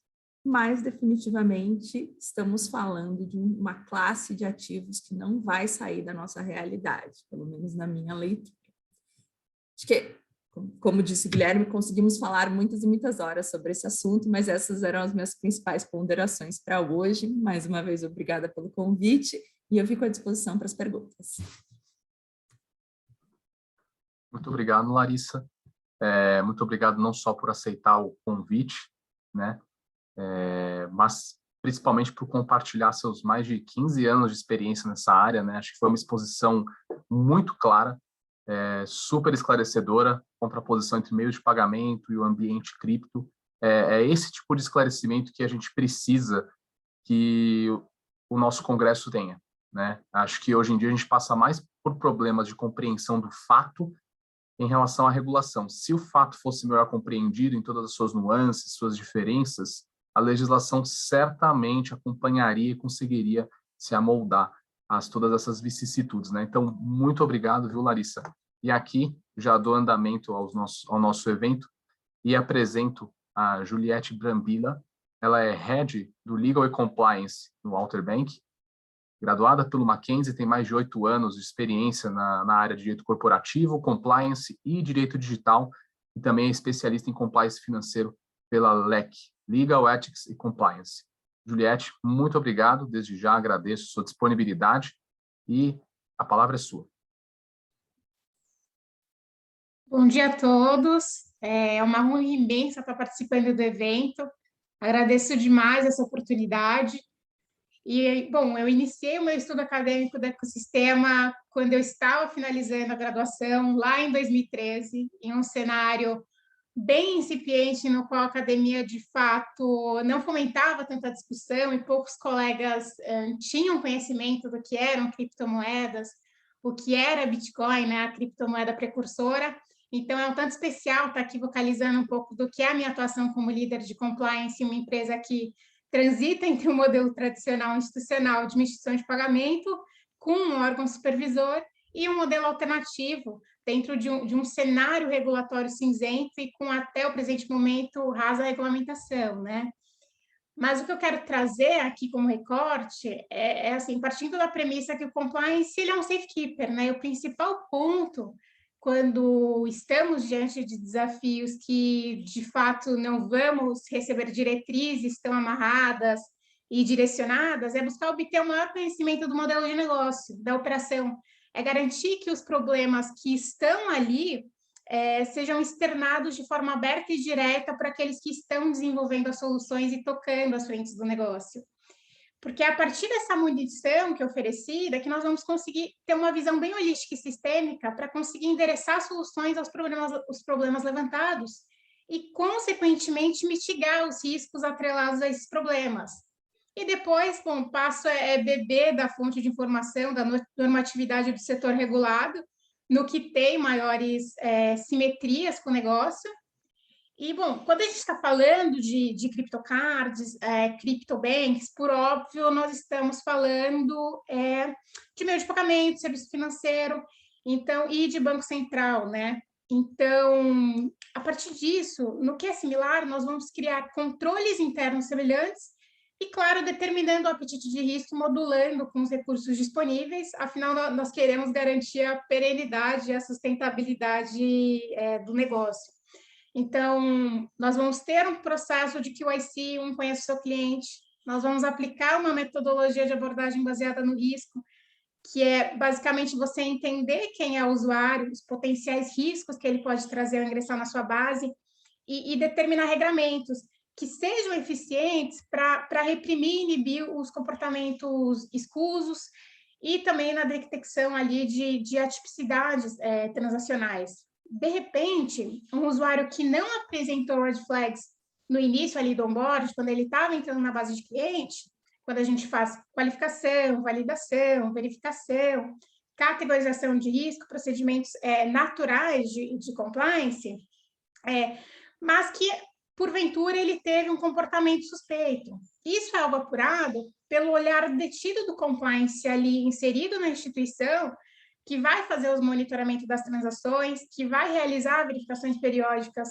mas definitivamente estamos falando de uma classe de ativos que não vai sair da nossa realidade, pelo menos na minha leitura. Acho que, como disse o Guilherme, conseguimos falar muitas e muitas horas sobre esse assunto, mas essas eram as minhas principais ponderações para hoje. Mais uma vez, obrigada pelo convite e eu fico à disposição para as perguntas. Muito obrigado, Larissa. Muito obrigado não só por aceitar o convite, né, mas principalmente por compartilhar seus mais de 15 anos de experiência nessa área, né? Acho que foi uma exposição muito clara, super esclarecedora, contraposição entre meios de pagamento e o ambiente cripto. É esse tipo de esclarecimento que a gente precisa que o nosso congresso tenha, né? Acho que hoje em dia a gente passa mais por problemas de compreensão do fato em relação à regulação. Se o fato fosse melhor compreendido em todas as suas nuances, suas diferenças, a legislação certamente acompanharia e conseguiria se amoldar a todas essas vicissitudes, né? Então, muito obrigado, viu, Larissa? E aqui já dou andamento ao nosso evento e apresento a Juliette Brambilla. Ela é Head do Legal e Compliance no Walter Bank, graduada pelo Mackenzie, tem mais de 8 anos de experiência na área de direito corporativo, compliance e direito digital, e também é especialista em compliance financeiro pela LEC, Legal Ethics e Compliance. Juliette, muito obrigado, desde já agradeço sua disponibilidade e a palavra é sua. Bom dia a todos, é uma honra imensa estar participando do evento, agradeço demais essa oportunidade. E, bom, eu iniciei o meu estudo acadêmico do ecossistema quando eu estava finalizando a graduação, lá em 2013, em um cenário bem incipiente, no qual a academia, de fato, não fomentava tanta discussão e poucos colegas tinham conhecimento do que eram criptomoedas, o que era Bitcoin, né, a criptomoeda precursora. Então, é um tanto especial estar aqui vocalizando um pouco do que é a minha atuação como líder de compliance em uma empresa que transita entre um modelo tradicional institucional de uma instituição de pagamento com um órgão supervisor e um modelo alternativo dentro de um cenário regulatório cinzento e com, até o presente momento, rasa regulamentação, né? Mas o que eu quero trazer aqui como recorte é assim, partindo da premissa que o compliance ele é um safekeeper, né? E o principal ponto quando estamos diante de desafios que, de fato, não vamos receber diretrizes tão amarradas e direcionadas, é buscar obter o maior conhecimento do modelo de negócio, da operação. É garantir que os problemas que estão ali sejam externados de forma aberta e direta para aqueles que estão desenvolvendo as soluções e tocando as frentes do negócio. Porque é a partir dessa munição que é oferecida que nós vamos conseguir ter uma visão bem holística e sistêmica para conseguir endereçar soluções aos problemas levantados e, consequentemente, mitigar os riscos atrelados a esses problemas. E depois, bom, o passo é beber da fonte de informação, da normatividade do setor regulado, no que tem maiores simetrias com o negócio. E, bom, quando a gente está falando de criptocards, criptobanks, por óbvio, nós estamos falando de meio de pagamento, serviço financeiro, então, e de banco central, né? Então, a partir disso, no que é similar, nós vamos criar controles internos semelhantes e, claro, determinando o apetite de risco, modulando com os recursos disponíveis, afinal, nós queremos garantir a perenidade e a sustentabilidade do negócio. Então, nós vamos ter um processo de QIC, conhece o seu cliente, nós vamos aplicar uma metodologia de abordagem baseada no risco, que é basicamente você entender quem é o usuário, os potenciais riscos que ele pode trazer ao ingressar na sua base e determinar regramentos que sejam eficientes para reprimir e inibir os comportamentos escusos e também na detecção ali de atipicidades transacionais. De repente, um usuário que não apresentou red flags no início ali do onboard, quando ele estava entrando na base de cliente, quando a gente faz qualificação, validação, verificação, categorização de risco, procedimentos naturais de compliance, mas que, porventura, ele teve um comportamento suspeito. Isso é algo apurado pelo olhar detido do compliance ali inserido na instituição, que vai fazer os monitoramentos das transações, que vai realizar verificações periódicas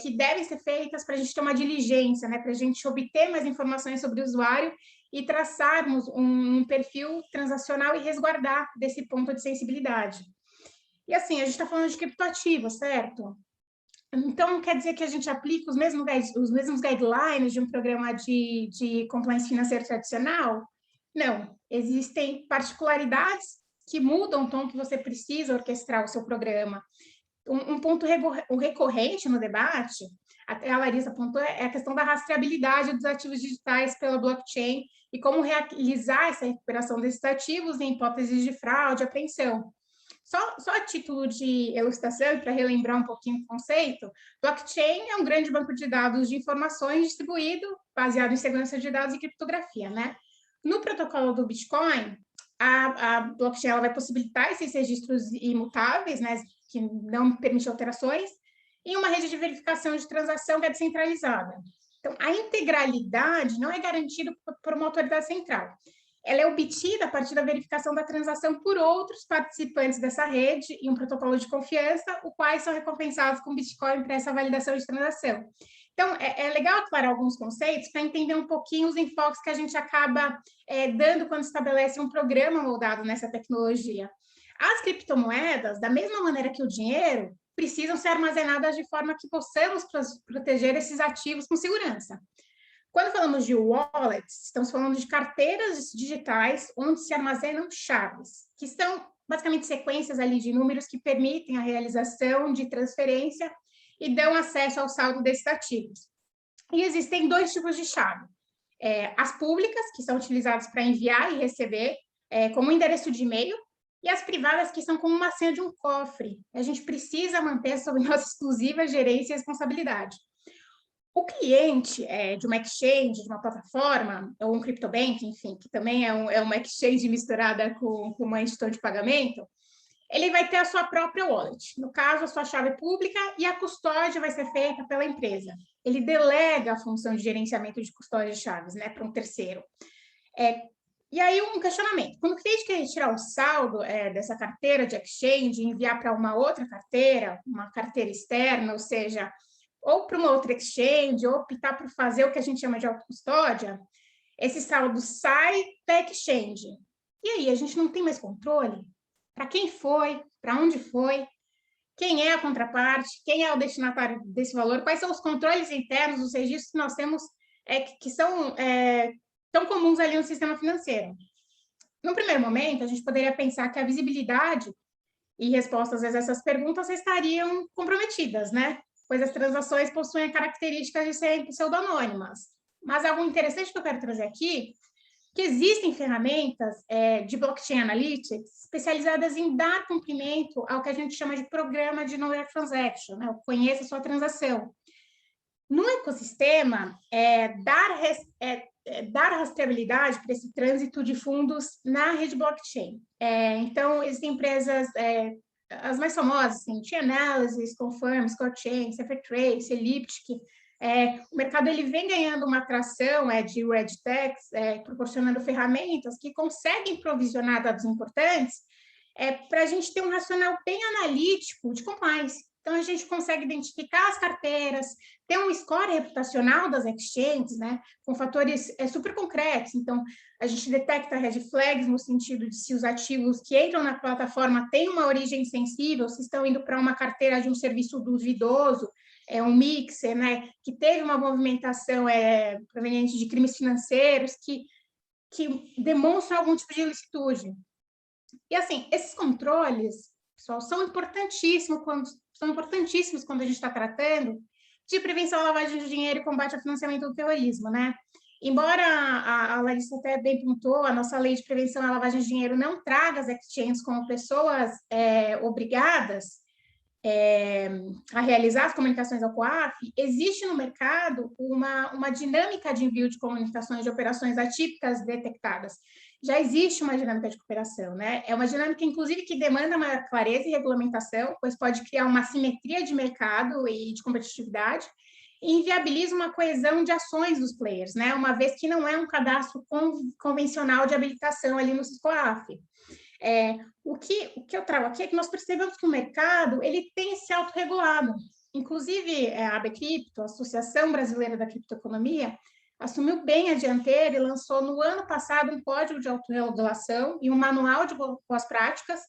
que devem ser feitas para a gente ter uma diligência, né, para a gente obter mais informações sobre o usuário e traçarmos um perfil transacional e resguardar desse ponto de sensibilidade. E assim, a gente está falando de criptoativos, certo? Então, quer dizer que a gente aplica os mesmos guidelines de um programa de compliance financeiro tradicional? Não, existem particularidades que mudam o tom que você precisa orquestrar o seu programa. Um ponto recorrente no debate, até a Larissa apontou, é a questão da rastreabilidade dos ativos digitais pela blockchain e como realizar essa recuperação desses ativos em hipóteses de fraude, apreensão. Só a título de elucidação, para relembrar um pouquinho o conceito, blockchain é um grande banco de dados de informações distribuído, baseado em segurança de dados e criptografia, né? No protocolo do Bitcoin, a blockchain ela vai possibilitar esses registros imutáveis, né, que não permitem alterações, e uma rede de verificação de transação que é descentralizada. Então, a integralidade não é garantida por uma autoridade central. Ela é obtida a partir da verificação da transação por outros participantes dessa rede e um protocolo de confiança, os quais são recompensados com Bitcoin para essa validação de transação. Então, é legal aclarar alguns conceitos para entender um pouquinho os enfoques que a gente acaba dando quando estabelece um programa moldado nessa tecnologia. As criptomoedas, da mesma maneira que o dinheiro, precisam ser armazenadas de forma que possamos proteger esses ativos com segurança. Quando falamos de wallets, estamos falando de carteiras digitais onde se armazenam chaves, que são basicamente sequências ali de números que permitem a realização de transferência e dão acesso ao saldo desses ativos. E existem dois tipos de chave. As públicas, que são utilizadas para enviar e receber, como endereço de e-mail, e as privadas, que são como uma senha de um cofre. A gente precisa manter sob nossa exclusiva gerência e responsabilidade. O cliente de uma exchange, de uma plataforma, ou um criptobank, enfim, que também é uma exchange misturada com uma instituição de pagamento, ele vai ter a sua própria wallet. No caso, a sua chave pública e a custódia vai ser feita pela empresa. Ele delega a função de gerenciamento de custódia de chaves, né, para um terceiro. E aí, um questionamento. Quando o cliente quer retirar o saldo dessa carteira de exchange e enviar para uma outra carteira, uma carteira externa, ou seja, ou para uma outra exchange, ou optar por fazer o que a gente chama de autocustódia, esse saldo sai da exchange. E aí, a gente não tem mais controle? Para quem foi? Para onde foi? Quem é a contraparte? Quem é o destinatário desse valor? Quais são os controles internos, os registros que nós temos que são tão comuns ali no sistema financeiro? No primeiro momento, a gente poderia pensar que a visibilidade e respostas a essas perguntas estariam comprometidas, né? Pois as transações possuem a característica de serem pseudonônimas. Mas algo interessante que eu quero trazer aqui, que existem ferramentas de blockchain analytics especializadas em dar cumprimento ao que a gente chama de programa de Know Your Transaction, né? Conheça a sua transação. No ecossistema, dar rastreabilidade para esse trânsito de fundos na rede blockchain. Então, existem empresas, as mais famosas, assim, Chainalysis, Confirm, ScoreChain, CipherTrace, Elliptic. O mercado ele vem ganhando uma atração de RegTechs, proporcionando ferramentas que conseguem provisionar dados importantes para a gente ter um racional bem analítico de compliance. Então, a gente consegue identificar as carteiras, ter um score reputacional das exchanges, né, com fatores super concretos. Então, a gente detecta red flags no sentido de se os ativos que entram na plataforma têm uma origem sensível, se estão indo para uma carteira de um serviço duvidoso, um mixer, né, que teve uma movimentação proveniente de crimes financeiros, que demonstram algum tipo de ilicitude. E, assim, esses controles, pessoal, são importantíssimos quando a gente está tratando de prevenção à lavagem de dinheiro e combate ao financiamento do terrorismo, né? Embora a Larissa até bem pontuou, a nossa lei de prevenção à lavagem de dinheiro não traga as exchanges como pessoas obrigadas a realizar as comunicações ao COAF, existe no mercado uma dinâmica de envio de comunicações de operações atípicas detectadas. Já existe uma dinâmica de cooperação, né? É uma dinâmica, inclusive, que demanda maior clareza e regulamentação, pois pode criar uma simetria de mercado e de competitividade, e inviabiliza uma coesão de ações dos players, né? Uma vez que não é um cadastro convencional de habilitação ali no COAF. O que eu trago aqui é que nós percebemos que o mercado ele tem se autorregulado. Inclusive, a ABCripto, a Associação Brasileira da Criptoeconomia, assumiu bem a dianteira e lançou no ano passado um código de autorregulação e um manual de boas práticas,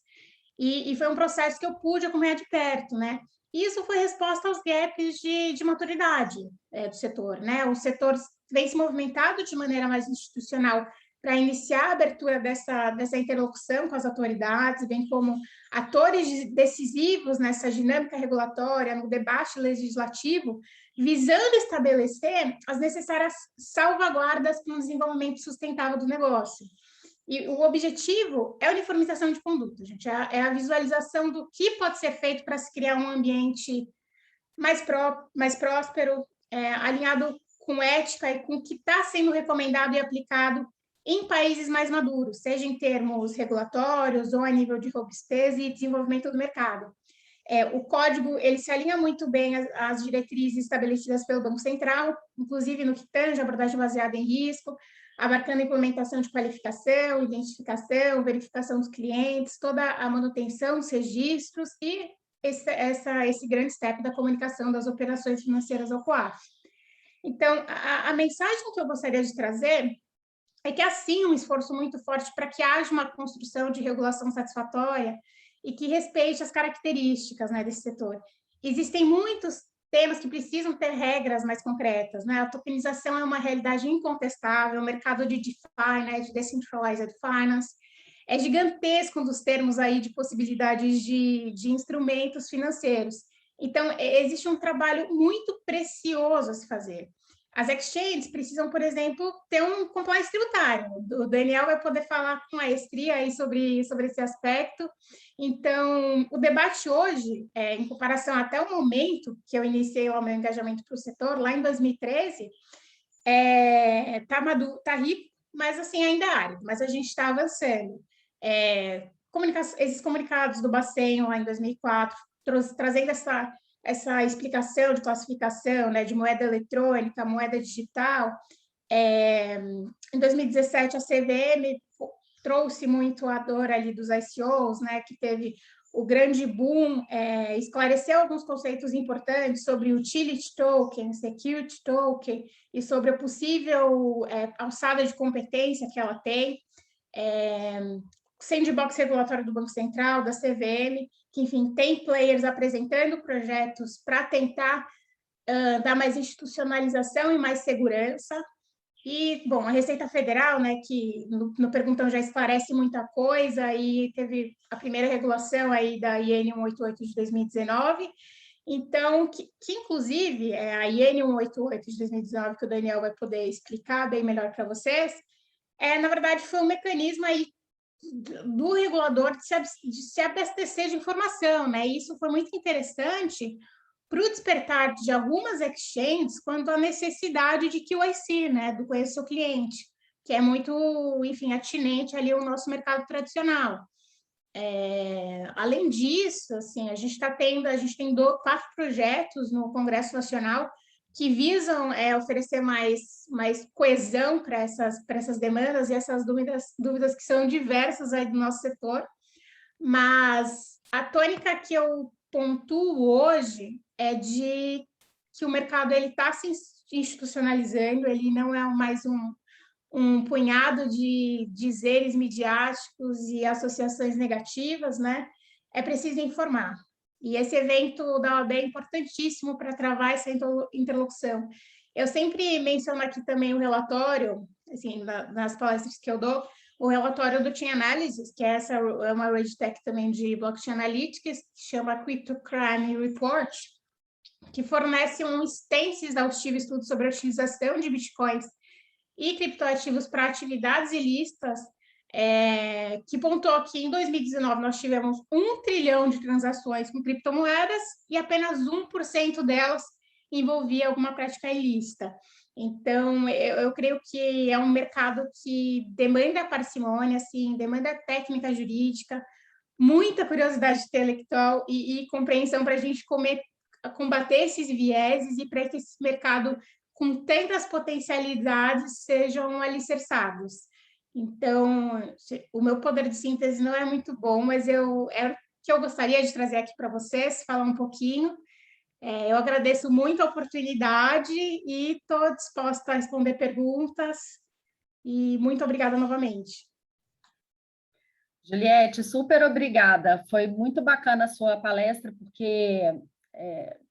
e foi um processo que eu pude acompanhar de perto, né? Isso foi resposta aos gaps de maturidade do setor, né? O setor vem se movimentado de maneira mais institucional para iniciar a abertura dessa interlocução com as autoridades, bem como atores decisivos nessa dinâmica regulatória, no debate legislativo, visando estabelecer as necessárias salvaguardas para um desenvolvimento sustentável do negócio. E o objetivo é a uniformização de conduta, gente, é a visualização do que pode ser feito para se criar um ambiente mais próspero, alinhado com ética e com o que está sendo recomendado e aplicado em países mais maduros, seja em termos regulatórios ou a nível de robustez e desenvolvimento do mercado. O código ele se alinha muito bem às diretrizes estabelecidas pelo Banco Central, inclusive no que tange a abordagem baseada em risco, abarcando a implementação de qualificação, identificação, verificação dos clientes, toda a manutenção dos registros e esse grande step da comunicação das operações financeiras ao COAF. Então, a mensagem que eu gostaria de trazer é que há sim um esforço muito forte para que haja uma construção de regulação satisfatória e que respeite as características, né, desse setor. Existem muitos temas que precisam ter regras mais concretas, né? A tokenização é uma realidade incontestável, o mercado de DeFi, né, de Decentralized Finance, é gigantesco um dos termos aí de possibilidades de instrumentos financeiros. Então, existe um trabalho muito precioso a se fazer. As exchanges precisam, por exemplo, ter um compliance tributário. O Daniel vai poder falar com maestria aí sobre esse aspecto. Então, o debate hoje, em comparação até o momento que eu iniciei o meu engajamento para o setor, lá em 2013, tá rico, mas assim, ainda é árido, mas a gente está avançando. Esses comunicados do Bacen lá em 2004, trazendo essa explicação de classificação, né, de moeda eletrônica, moeda digital. Em 2017, a CVM trouxe muito a dor ali dos ICOs, né, que teve o grande boom, esclareceu alguns conceitos importantes sobre utility token, security token, e sobre a possível alçada de competência que ela tem, sandbox regulatório do Banco Central, da CVM, que, enfim, tem players apresentando projetos para tentar dar mais institucionalização e mais segurança. E, bom, a Receita Federal, né, que no Perguntão já esclarece muita coisa, e teve a primeira regulação aí da IN 188 de 2019, então, que inclusive, a IN 188 de 2019, que o Daniel vai poder explicar bem melhor para vocês, na verdade, foi um mecanismo aí do regulador de se abastecer de informação, né? E isso foi muito interessante para o despertar de algumas exchanges quanto à necessidade de QIC, né? Do conhecer o cliente, que é muito, enfim, atinente ali ao nosso mercado tradicional. Além disso, assim, a gente tem 4 projetos no Congresso Nacional que visam oferecer mais coesão para essas demandas e essas dúvidas que são diversas aí do nosso setor, mas a tônica que eu pontuo hoje é de que o mercado está se institucionalizando, ele não é mais um punhado de dizeres midiáticos e associações negativas, né? É preciso informar. E esse evento da OAB é importantíssimo para travar essa interlocução. Eu sempre menciono aqui também o relatório, assim, nas palestras que eu dou, o relatório do Chain Analysis, que é uma RegTech também de Blockchain Analytics, que chama Cryptocrime Report, que fornece um extenso e exaustivo estudo sobre a utilização de bitcoins e criptoativos para atividades ilícitas, que pontuou que em 2019 nós tivemos 1 trilhão de transações com criptomoedas e apenas 1% delas envolvia alguma prática ilícita. Então, eu creio que é um mercado que demanda parcimônia, assim, demanda técnica jurídica, muita curiosidade intelectual e compreensão para a gente combater esses vieses e para que esse mercado com tantas potencialidades sejam alicerçados. Então, o meu poder de síntese não é muito bom, mas é o que eu gostaria de trazer aqui para vocês, falar um pouquinho. Eu agradeço muito a oportunidade e estou disposta a responder perguntas. E muito obrigada novamente. Juliette, super obrigada. Foi muito bacana a sua palestra, porque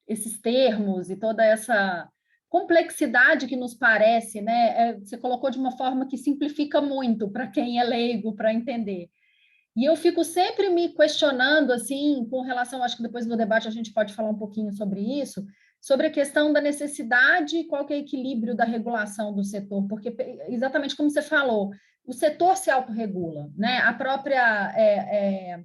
esses termos e toda essa complexidade que nos parece, né? Você colocou de uma forma que simplifica muito para quem é leigo para entender. E eu fico sempre me questionando, assim, com relação, acho que depois do debate a gente pode falar um pouquinho sobre isso, sobre a questão da necessidade e qual que é o equilíbrio da regulação do setor, porque, exatamente como você falou, o setor se autorregula, né? A própria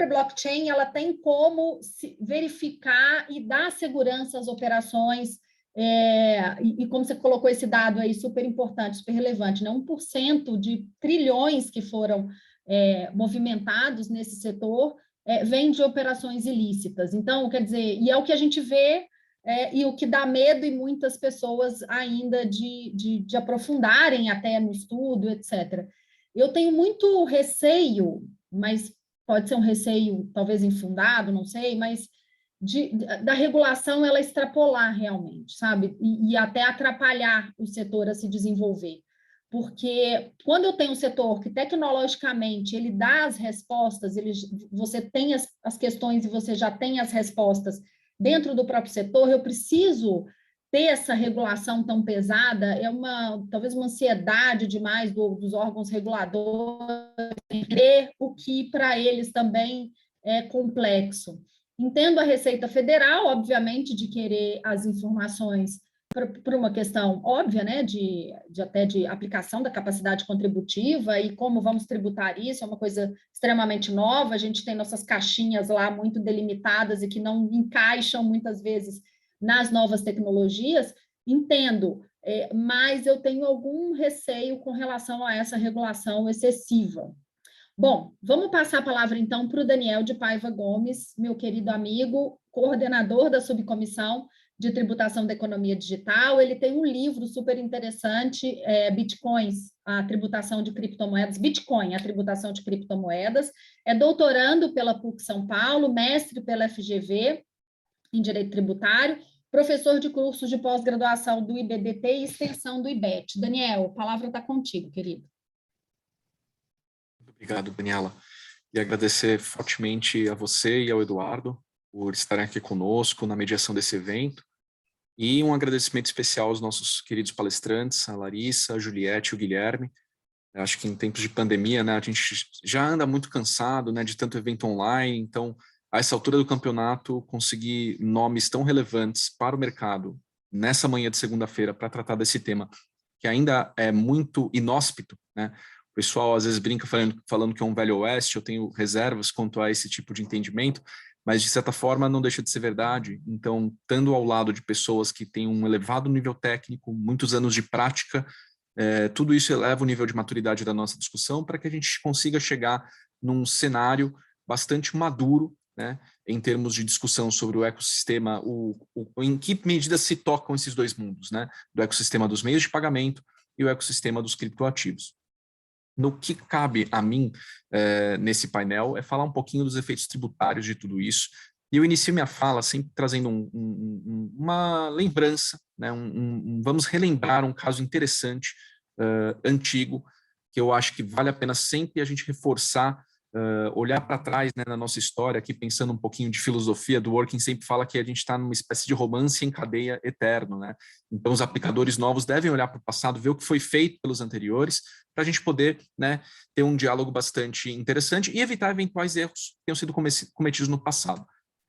blockchain, ela tem como verificar e dar segurança às operações, e como você colocou esse dado aí, super importante, super relevante, né? 1% de trilhões que foram movimentados nesse setor vem de operações ilícitas. Então, quer dizer, e é o que a gente vê e o que dá medo em muitas pessoas ainda de aprofundarem até no estudo, etc. Eu tenho muito receio, mas pode ser um receio talvez infundado, não sei, mas da regulação ela extrapolar realmente, sabe? E até atrapalhar o setor a se desenvolver. Porque quando eu tenho um setor que tecnologicamente ele dá as respostas, você tem as questões e você já tem as respostas dentro do próprio setor, eu preciso ter essa regulação tão pesada, talvez uma ansiedade demais dos órgãos reguladores, entender o que para eles também é complexo. Entendo a Receita Federal, obviamente, de querer as informações por uma questão óbvia, né, até de aplicação da capacidade contributiva e como vamos tributar isso, é uma coisa extremamente nova, a gente tem nossas caixinhas lá muito delimitadas e que não encaixam muitas vezes nas novas tecnologias, entendo, mas eu tenho algum receio com relação a essa regulação excessiva. Bom, vamos passar a palavra então para o Daniel de Paiva Gomes, meu querido amigo, coordenador da subcomissão de tributação da economia digital. Ele tem um livro super interessante, Bitcoins, a tributação de criptomoedas, Bitcoin, a tributação de criptomoedas. É doutorando pela PUC São Paulo, mestre pela FGV em Direito Tributário, professor de cursos de pós-graduação do IBDT e extensão do IBET. Daniel, a palavra está contigo, querido. Obrigado, Daniela. E agradecer fortemente a você e ao Eduardo por estarem aqui conosco na mediação desse evento. E um agradecimento especial aos nossos queridos palestrantes, a Larissa, a Juliette e o Guilherme. Eu acho que em tempos de pandemia, né, a gente já anda muito cansado, né, de tanto evento online, então, a essa altura do campeonato, conseguir nomes tão relevantes para o mercado, nessa manhã de segunda-feira, para tratar desse tema, que ainda é muito inóspito, né? O pessoal às vezes brinca falando que é um velho oeste, eu tenho reservas quanto a esse tipo de entendimento, mas de certa forma não deixa de ser verdade. Então, estando ao lado de pessoas que têm um elevado nível técnico, muitos anos de prática, tudo isso eleva o nível de maturidade da nossa discussão para que a gente consiga chegar num cenário bastante maduro, né, em termos de discussão sobre o ecossistema, em que medida se tocam esses dois mundos, né, do ecossistema dos meios de pagamento e o ecossistema dos criptoativos. No que cabe a mim nesse painel é falar um pouquinho dos efeitos tributários de tudo isso. E eu inicio minha fala sempre trazendo uma lembrança, né? Vamos relembrar um caso interessante, antigo, que eu acho que vale a pena sempre a gente reforçar, olhar para trás, né, na nossa história, aqui pensando um pouquinho de filosofia. Do Dworkin sempre fala que a gente está numa espécie de romance em cadeia eterno, né? Então os aplicadores novos devem olhar para o passado, ver o que foi feito pelos anteriores, para a gente poder, né, ter um diálogo bastante interessante e evitar eventuais erros que tenham sido cometidos no passado.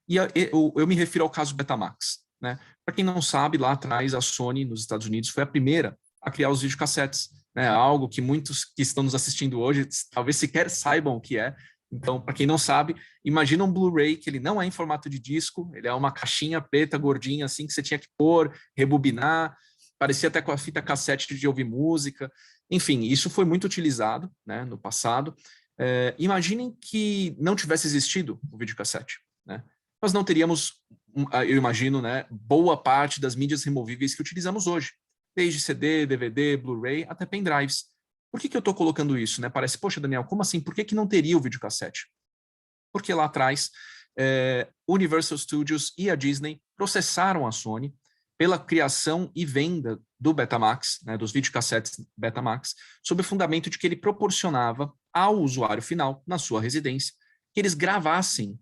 E eu me refiro ao caso Betamax, né? Para quem não sabe, lá atrás a Sony nos Estados Unidos foi a primeira a criar os videocassetes, né? Algo que muitos que estão nos assistindo hoje talvez sequer saibam o que é. Então, para quem não sabe, imagina um Blu-ray que ele não é em formato de disco, ele é uma caixinha preta, gordinha, assim, que você tinha que pôr, rebobinar, parecia até com a fita cassete de ouvir música. Enfim, isso foi muito utilizado, né, no passado. Imaginem que não tivesse existido o videocassete, né? Nós não teríamos, eu imagino, né, boa parte das mídias removíveis que utilizamos hoje, desde CD, DVD, Blu-ray, até pendrives. Por que eu estou colocando isso, né? Parece, poxa, Daniel, como assim? Por que não teria o videocassete? Porque lá atrás Universal Studios e a Disney processaram a Sony pela criação e venda do Betamax, né, dos videocassetes Betamax, sob o fundamento de que ele proporcionava ao usuário final, na sua residência, que eles gravassem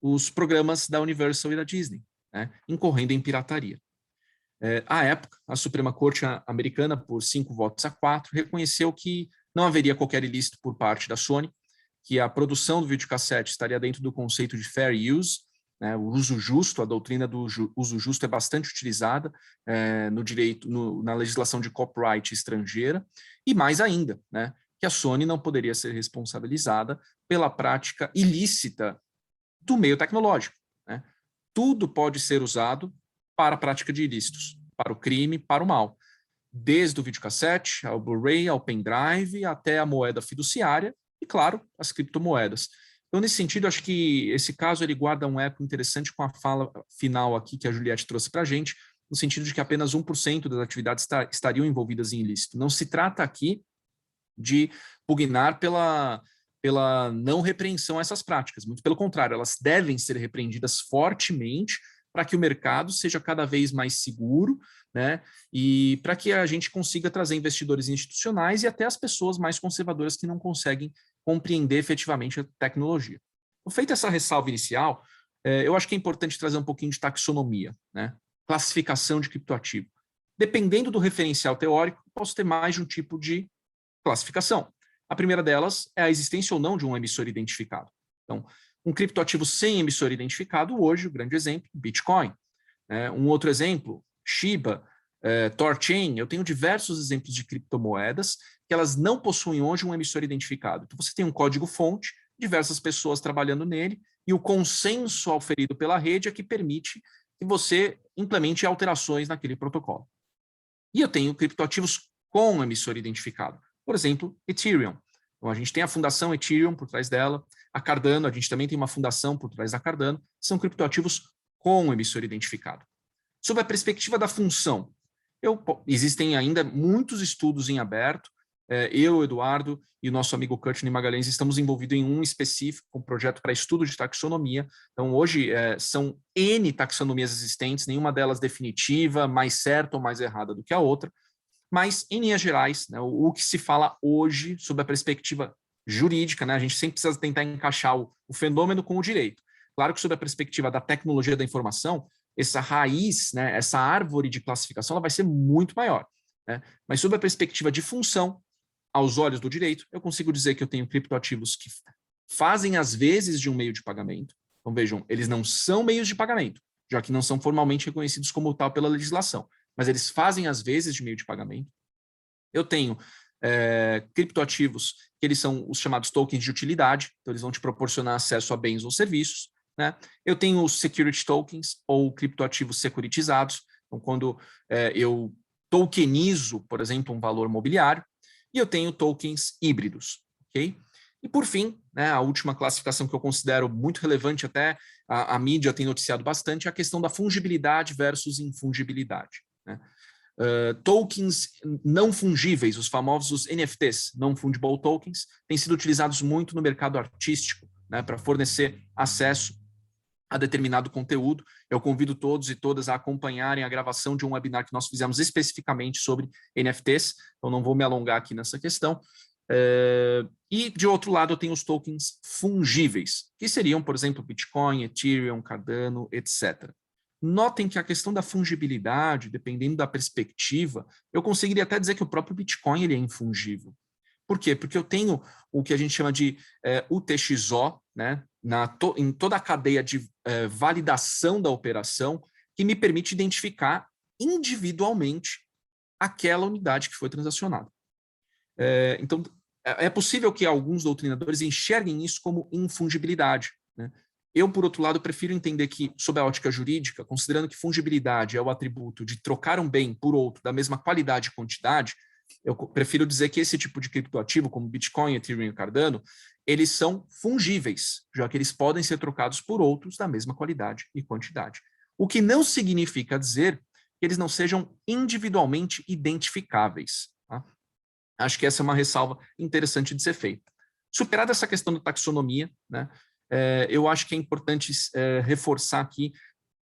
os programas da Universal e da Disney, né, incorrendo em pirataria. À época, a Suprema Corte americana, por 5 votos a 4, reconheceu que não haveria qualquer ilícito por parte da Sony, que a produção do videocassete estaria dentro do conceito de fair use, né, o uso justo. A doutrina do uso justo é bastante utilizada no direito, na legislação de copyright estrangeira, e mais ainda, né, que a Sony não poderia ser responsabilizada pela prática ilícita do meio tecnológico, né. Tudo pode ser usado para a prática de ilícitos, para o crime, para o mal, desde o videocassete, ao Blu-ray, ao pendrive, até a moeda fiduciária e, claro, as criptomoedas. Então, nesse sentido, acho que esse caso ele guarda um eco interessante com a fala final aqui que a Juliette trouxe para a gente, no sentido de que apenas 1% das atividades estariam envolvidas em ilícito. Não se trata aqui de pugnar pela não repreensão a essas práticas, muito pelo contrário, elas devem ser repreendidas fortemente para que o mercado seja cada vez mais seguro, né, e para que a gente consiga trazer investidores institucionais e até as pessoas mais conservadoras que não conseguem compreender efetivamente a tecnologia. Feita essa ressalva inicial, eu acho que é importante trazer um pouquinho de taxonomia, né, classificação de criptoativo. Dependendo do referencial teórico, posso ter mais de um tipo de classificação. A primeira delas é a existência ou não de um emissor identificado. Então, um criptoativo sem emissor identificado, hoje, o grande exemplo, Bitcoin. Um outro exemplo, Shiba, Thorchain. Eu tenho diversos exemplos de criptomoedas que elas não possuem hoje um emissor identificado. Então, você tem um código-fonte, diversas pessoas trabalhando nele, e o consenso auferido pela rede é que permite que você implemente alterações naquele protocolo. E eu tenho criptoativos com emissor identificado. Por exemplo, Ethereum. Então, a gente tem a fundação Ethereum por trás dela, a Cardano, a gente também tem uma fundação por trás da Cardano, são criptoativos com emissor identificado. Sob a perspectiva da função, existem ainda muitos estudos em aberto. Eu, Eduardo e o nosso amigo Courtney Magalhães estamos envolvidos em um específico, um projeto para estudo de taxonomia. Então, hoje são N taxonomias existentes, nenhuma delas definitiva, mais certa ou mais errada do que a outra. Mas, em linhas gerais, né, o que se fala hoje, sob a perspectiva jurídica, né, a gente sempre precisa tentar encaixar o fenômeno com o direito. Claro que, sob a perspectiva da tecnologia da informação, essa raiz, né, essa árvore de classificação, ela vai ser muito maior, né? Mas, sob a perspectiva de função, aos olhos do direito, eu consigo dizer que eu tenho criptoativos que fazem as vezes de um meio de pagamento. Então, vejam, eles não são meios de pagamento, já que não são formalmente reconhecidos como tal pela legislação, mas eles fazem as vezes de meio de pagamento. Eu tenho criptoativos que eles são os chamados tokens de utilidade, então eles vão te proporcionar acesso a bens ou serviços, né? Eu tenho os security tokens, ou criptoativos securitizados, então quando eu tokenizo, por exemplo, um valor mobiliário, e eu tenho tokens híbridos, ok? E por fim, né, a última classificação que eu considero muito relevante, até a mídia tem noticiado bastante, é a questão da fungibilidade versus infungibilidade, né? Tokens não fungíveis, os famosos NFTs, Non-Fungible Tokens, têm sido utilizados muito no mercado artístico, né, para fornecer acesso a determinado conteúdo. Eu convido todos e todas a acompanharem a gravação de um webinar que nós fizemos especificamente sobre NFTs, então não vou me alongar aqui nessa questão. E, de outro lado, eu tenho os tokens fungíveis, que seriam, por exemplo, Bitcoin, Ethereum, Cardano, etc. Notem que a questão da fungibilidade, dependendo da perspectiva, eu conseguiria até dizer que o próprio Bitcoin ele é infungível. Por quê? Porque eu tenho o que a gente chama de UTXO, né, em toda a cadeia de validação da operação, que me permite identificar individualmente aquela unidade que foi transacionada. Então, é possível que alguns doutrinadores enxerguem isso como infungibilidade, né? Eu, por outro lado, prefiro entender que, sob a ótica jurídica, considerando que fungibilidade é o atributo de trocar um bem por outro da mesma qualidade e quantidade, eu prefiro dizer que esse tipo de criptoativo, como Bitcoin, Ethereum e Cardano, eles são fungíveis, já que eles podem ser trocados por outros da mesma qualidade e quantidade. O que não significa dizer que eles não sejam individualmente identificáveis, tá? Acho que essa é uma ressalva interessante de ser feita. Superada essa questão da taxonomia, né, eu acho que é importante reforçar aqui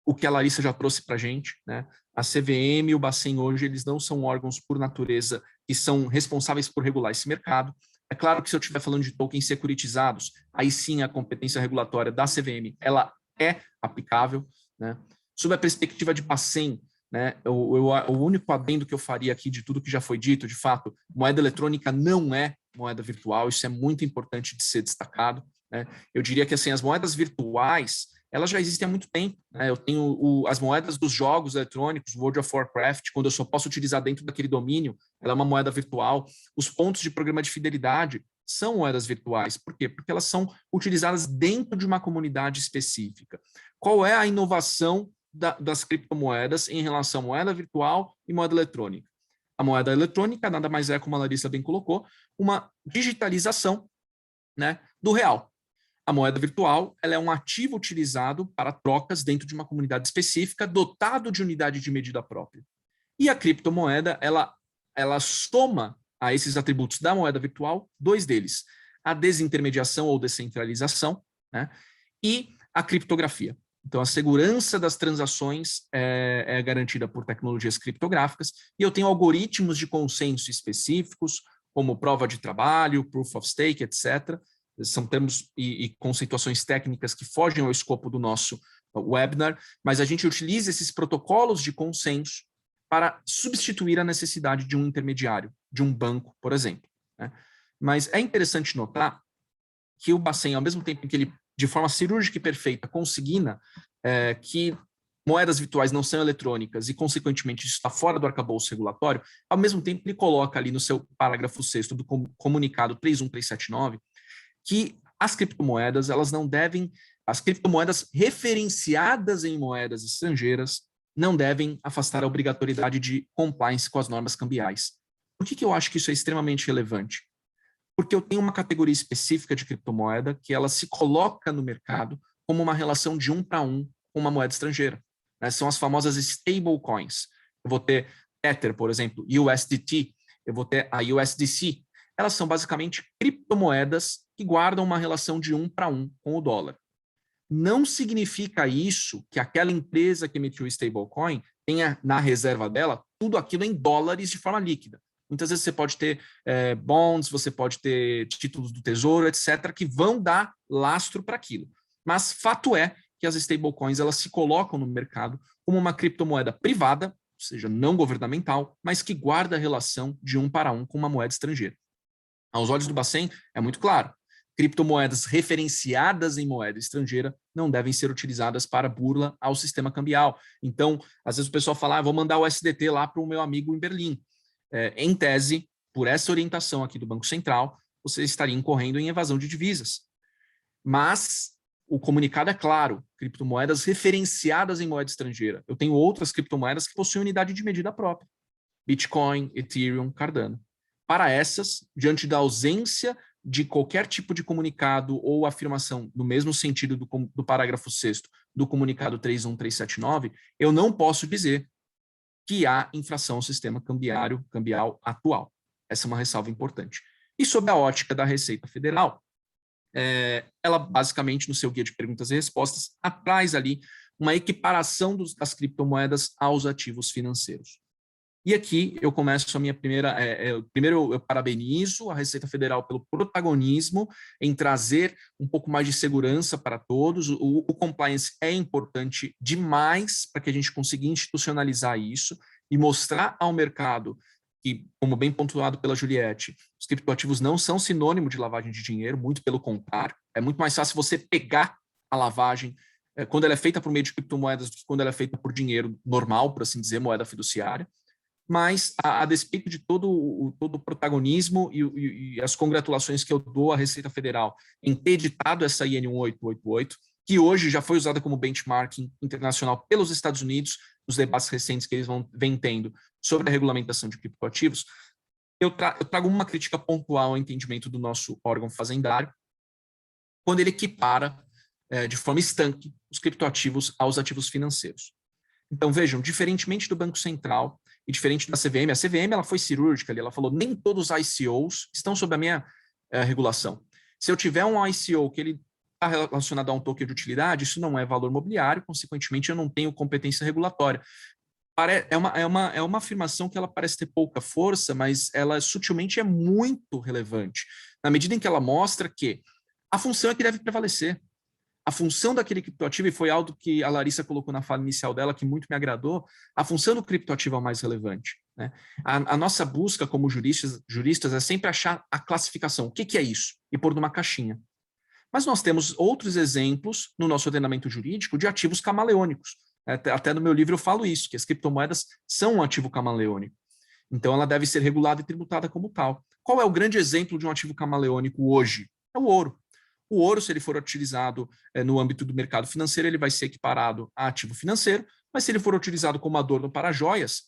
o que a Larissa já trouxe para a gente, né? A CVM e o Bacen hoje, eles não são órgãos por natureza que são responsáveis por regular esse mercado. É claro que se eu estiver falando de tokens securitizados, aí sim a competência regulatória da CVM, ela é aplicável, né? Sob a perspectiva de Bacen, né, o único adendo que eu faria aqui de tudo que já foi dito, de fato, moeda eletrônica não é moeda virtual, isso é muito importante de ser destacado, né? Eu diria que assim, as moedas virtuais, elas já existem há muito tempo, né? Eu tenho as moedas dos jogos eletrônicos, World of Warcraft, quando eu só posso utilizar dentro daquele domínio, ela é uma moeda virtual. Os pontos de programa de fidelidade são moedas virtuais. Por quê? Porque elas são utilizadas dentro de uma comunidade específica. Qual é a inovação das criptomoedas em relação à moeda virtual e moeda eletrônica? A moeda eletrônica nada mais é, como a Larissa bem colocou, uma digitalização, né, do real. A moeda virtual, ela é um ativo utilizado para trocas dentro de uma comunidade específica, dotado de unidade de medida própria. E a criptomoeda, ela soma a esses atributos da moeda virtual dois deles: a desintermediação ou descentralização, né, e a criptografia. Então, a segurança das transações é garantida por tecnologias criptográficas, e eu tenho algoritmos de consenso específicos, como prova de trabalho, proof of stake, etc., são termos e conceituações técnicas que fogem ao escopo do nosso webinar, mas a gente utiliza esses protocolos de consenso para substituir a necessidade de um intermediário, de um banco, por exemplo, né? Mas é interessante notar que o Bacen, ao mesmo tempo que ele, de forma cirúrgica e perfeita, consigna que moedas virtuais não são eletrônicas e, consequentemente, isso está fora do arcabouço regulatório, ao mesmo tempo ele coloca ali no seu parágrafo 6º do comunicado 31379, que as criptomoedas, elas não devem, as criptomoedas referenciadas em moedas estrangeiras não devem afastar a obrigatoriedade de compliance com as normas cambiais. Por que eu acho que isso é extremamente relevante? Porque eu tenho uma categoria específica de criptomoeda que ela se coloca no mercado como uma relação de 1 para 1 com uma moeda estrangeira, né? São as famosas stablecoins. Eu vou ter Tether, por exemplo, USDT, eu vou ter a USDC. Elas são basicamente criptomoedas que guardam uma relação de 1 para 1 com o dólar. Não significa isso que aquela empresa que emitiu o stablecoin tenha na reserva dela tudo aquilo em dólares de forma líquida. Muitas vezes você pode ter bonds, você pode ter títulos do tesouro, etc., que vão dar lastro para aquilo. Mas fato é que as stablecoins, elas se colocam no mercado como uma criptomoeda privada, ou seja, não governamental, mas que guarda a relação de 1 para 1 com uma moeda estrangeira. Aos olhos do Bacen, é muito claro: criptomoedas referenciadas em moeda estrangeira não devem ser utilizadas para burla ao sistema cambial. Então, às vezes o pessoal fala, vou mandar o SDT lá para o meu amigo em Berlim. Em tese, por essa orientação aqui do Banco Central, você estaria incorrendo em evasão de divisas. Mas o comunicado é claro: criptomoedas referenciadas em moeda estrangeira. Eu tenho outras criptomoedas que possuem unidade de medida própria: Bitcoin, Ethereum, Cardano. Para essas, diante da ausência de qualquer tipo de comunicado ou afirmação no mesmo sentido do parágrafo 6º do comunicado 31379, eu não posso dizer que há infração ao sistema cambial atual. Essa é uma ressalva importante. E sob a ótica da Receita Federal, ela basicamente, no seu guia de perguntas e respostas, traz ali uma equiparação das criptomoedas aos ativos financeiros. E aqui eu começo a minha primeira... primeiro, eu parabenizo a Receita Federal pelo protagonismo em trazer um pouco mais de segurança para todos. O compliance é importante demais para que a gente consiga institucionalizar isso e mostrar ao mercado que, como bem pontuado pela Juliette, os criptoativos não são sinônimo de lavagem de dinheiro, muito pelo contrário. É muito mais fácil você pegar a lavagem quando ela é feita por meio de criptomoedas do que quando ela é feita por dinheiro normal, por assim dizer, moeda fiduciária. Mas, a despeito de todo o protagonismo e as congratulações que eu dou à Receita Federal em ter editado essa IN 1888, que hoje já foi usada como benchmarking internacional pelos Estados Unidos, nos debates recentes que eles vêm tendo sobre a regulamentação de criptoativos, eu trago uma crítica pontual ao entendimento do nosso órgão fazendário, quando ele equipara de forma estanque os criptoativos aos ativos financeiros. Então, vejam, diferentemente do Banco Central e diferente da CVM, a CVM ela foi cirúrgica ali, ela falou: nem todos os ICOs estão sob a minha regulação. Se eu tiver um ICO que ele está relacionado a um token de utilidade, isso não é valor mobiliário, consequentemente eu não tenho competência regulatória. É uma afirmação que ela parece ter pouca força, mas ela sutilmente é muito relevante, na medida em que ela mostra que a função é que deve prevalecer. A função daquele criptoativo, e foi algo que a Larissa colocou na fala inicial dela, que muito me agradou, a função do criptoativo é o mais relevante, né? A nossa busca como juristas é sempre achar a classificação, o que é isso? E pôr numa caixinha. Mas nós temos outros exemplos no nosso ordenamento jurídico de ativos camaleônicos. Até no meu livro eu falo isso, que as criptomoedas são um ativo camaleônico. Então ela deve ser regulada e tributada como tal. Qual é o grande exemplo de um ativo camaleônico hoje? É o ouro. O ouro, se ele for utilizado no âmbito do mercado financeiro, ele vai ser equiparado a ativo financeiro, mas se ele for utilizado como adorno para joias,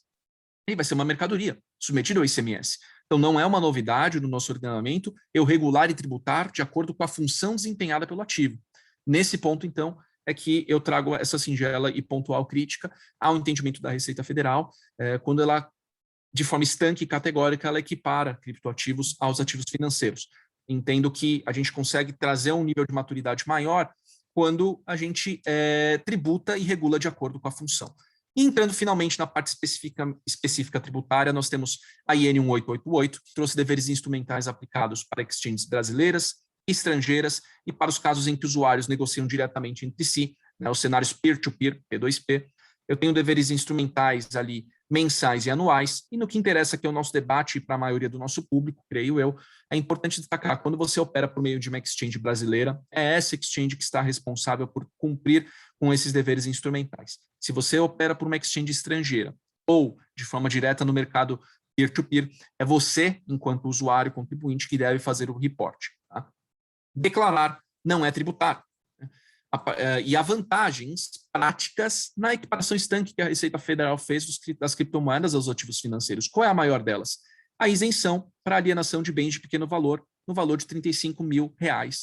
ele vai ser uma mercadoria, submetido ao ICMS. Então não é uma novidade no nosso ordenamento eu regular e tributar de acordo com a função desempenhada pelo ativo. Nesse ponto, então, é que eu trago essa singela e pontual crítica ao entendimento da Receita Federal, quando ela, de forma estanque e categórica, ela equipara criptoativos aos ativos financeiros. Entendo que a gente consegue trazer um nível de maturidade maior quando a gente tributa e regula de acordo com a função. E entrando finalmente na parte específica tributária, nós temos a IN 1888, que trouxe deveres instrumentais aplicados para exchanges brasileiras, estrangeiras e para os casos em que usuários negociam diretamente entre si, né, os cenários peer-to-peer, P2P. Eu tenho deveres instrumentais ali mensais e anuais, e no que interessa que é o nosso debate para a maioria do nosso público, creio eu, é importante destacar, quando você opera por meio de uma exchange brasileira, é essa exchange que está responsável por cumprir com esses deveres instrumentais. Se você opera por uma exchange estrangeira ou de forma direta no mercado peer-to-peer, é você, enquanto usuário contribuinte, que deve fazer o report. Tá? Declarar não é tributar. E há vantagens práticas na equiparação estanque que a Receita Federal fez das criptomoedas aos ativos financeiros. Qual é a maior delas? A isenção para alienação de bens de pequeno valor, no valor de R$35 mil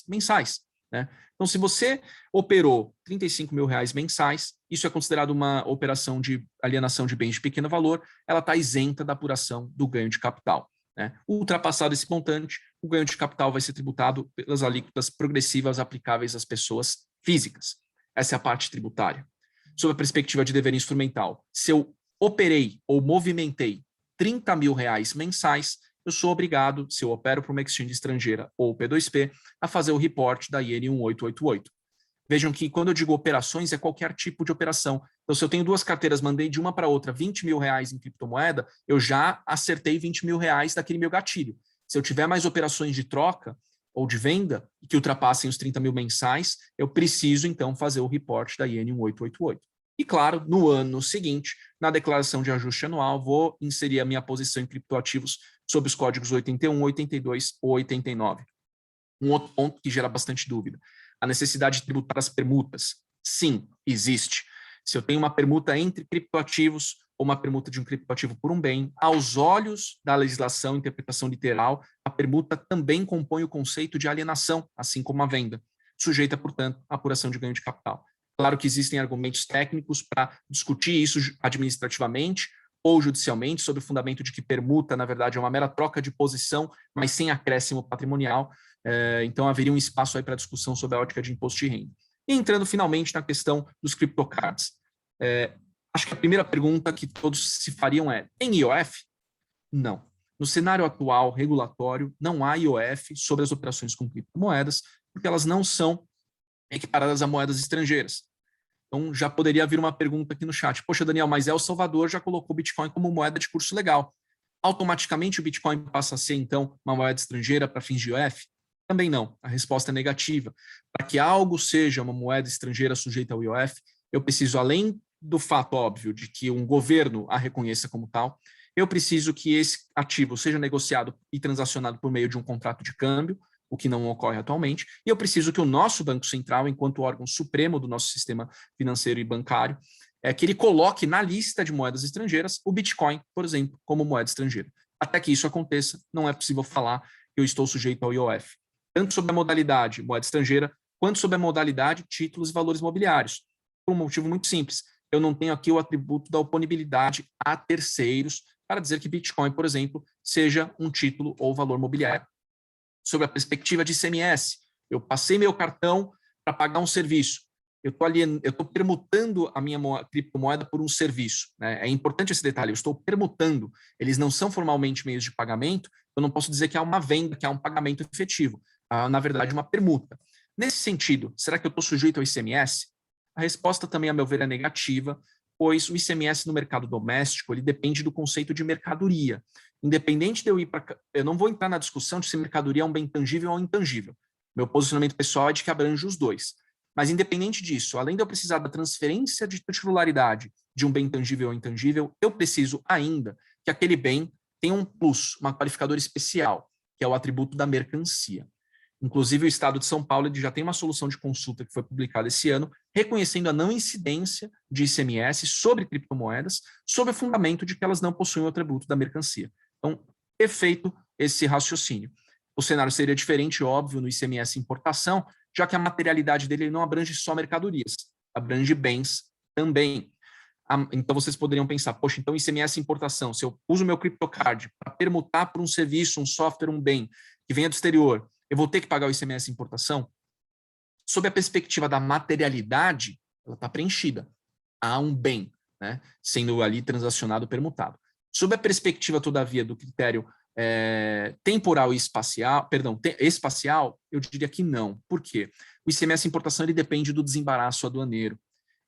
mensais. Né? Então, se você operou R$35 mil mensais, isso é considerado uma operação de alienação de bens de pequeno valor, ela está isenta da apuração do ganho de capital. Né? Ultrapassado esse montante, o ganho de capital vai ser tributado pelas alíquotas progressivas aplicáveis às pessoas físicas. Essa é a parte tributária. Sob a perspectiva de dever instrumental, se eu operei ou movimentei R$30 mil mensais, eu sou obrigado, se eu opero para uma exchange estrangeira ou P2P, a fazer o report da IN 1888. Vejam que quando eu digo operações, é qualquer tipo de operação. Então, se eu tenho duas carteiras, mandei de uma para outra R$20 mil em criptomoeda, eu já acertei R$20 mil daquele meu gatilho. Se eu tiver mais operações de troca ou de venda que ultrapassem os 30 mil mensais, eu preciso, então, fazer o report da IN 1888. E, claro, no ano seguinte, na declaração de ajuste anual, vou inserir a minha posição em criptoativos sob os códigos 81, 82 ou 89. Um outro ponto que gera bastante dúvida. A necessidade de tributar as permutas. Sim, existe. Se eu tenho uma permuta entre criptoativos ou uma permuta de um criptoativo por um bem, aos olhos da legislação, interpretação literal, a permuta também compõe o conceito de alienação, assim como a venda, sujeita, portanto, à apuração de ganho de capital. Claro que existem argumentos técnicos para discutir isso administrativamente ou judicialmente, sob o fundamento de que permuta, na verdade, é uma mera troca de posição, mas sem acréscimo patrimonial. Então, haveria um espaço aí para discussão sobre a ótica de imposto de renda. E entrando finalmente na questão dos CryptoCards. Acho que a primeira pergunta que todos se fariam é: tem IOF? Não. No cenário atual regulatório, não há IOF sobre as operações com criptomoedas, porque elas não são equiparadas a moedas estrangeiras. Então, já poderia vir uma pergunta aqui no chat. Poxa, Daniel, mas El Salvador já colocou o Bitcoin como moeda de curso legal. Automaticamente o Bitcoin passa a ser, então, uma moeda estrangeira para fins de IOF? Também não. A resposta é negativa. Para que algo seja uma moeda estrangeira sujeita ao IOF, eu preciso, além do fato óbvio de que um governo a reconheça como tal, eu preciso que esse ativo seja negociado e transacionado por meio de um contrato de câmbio, o que não ocorre atualmente, e eu preciso que o nosso Banco Central, enquanto órgão supremo do nosso sistema financeiro e bancário, que ele coloque na lista de moedas estrangeiras o Bitcoin, por exemplo, como moeda estrangeira. Até que isso aconteça, não é possível falar que eu estou sujeito ao IOF, tanto sobre a modalidade moeda estrangeira, quanto sobre a modalidade títulos e valores mobiliários, por um motivo muito simples. Eu não tenho aqui o atributo da oponibilidade a terceiros para dizer que Bitcoin, por exemplo, seja um título ou valor mobiliário. Sobre a perspectiva de ICMS, eu passei meu cartão para pagar um serviço. Eu estou permutando a minha criptomoeda por um serviço, né? É importante esse detalhe, eu estou permutando, eles não são formalmente meios de pagamento, eu não posso dizer que há uma venda, que há um pagamento efetivo, há, na verdade, uma permuta. Nesse sentido, será que eu estou sujeito ao ICMS? A resposta também, a meu ver, é negativa, pois o ICMS no mercado doméstico, ele depende do conceito de mercadoria. Independente de eu ir para... Eu não vou entrar na discussão de se mercadoria é um bem tangível ou intangível. Meu posicionamento pessoal é de que abrange os dois. Mas, independente disso, além de eu precisar da transferência de titularidade de um bem tangível ou intangível, eu preciso ainda que aquele bem tenha um plus, uma qualificadora especial, que é o atributo da mercancia. Inclusive, o Estado de São Paulo ele já tem uma solução de consulta que foi publicada esse ano, reconhecendo a não incidência de ICMS sobre criptomoedas, sob o fundamento de que elas não possuem o atributo da mercancia. Então, perfeito esse raciocínio. O cenário seria diferente, óbvio, no ICMS importação, já que a materialidade dele não abrange só mercadorias, abrange bens também. Então, vocês poderiam pensar, poxa, então ICMS importação, se eu uso meu CryptoCard para permutar por um serviço, um software, um bem que venha do exterior, eu vou ter que pagar o ICMS importação? Sob a perspectiva da materialidade, ela está preenchida. Há um bem, né, sendo ali transacionado, permutado. Sob a perspectiva, todavia, do critério temporal e espacial, espacial, eu diria que não. Por quê? O ICMS importação ele depende do desembaraço aduaneiro.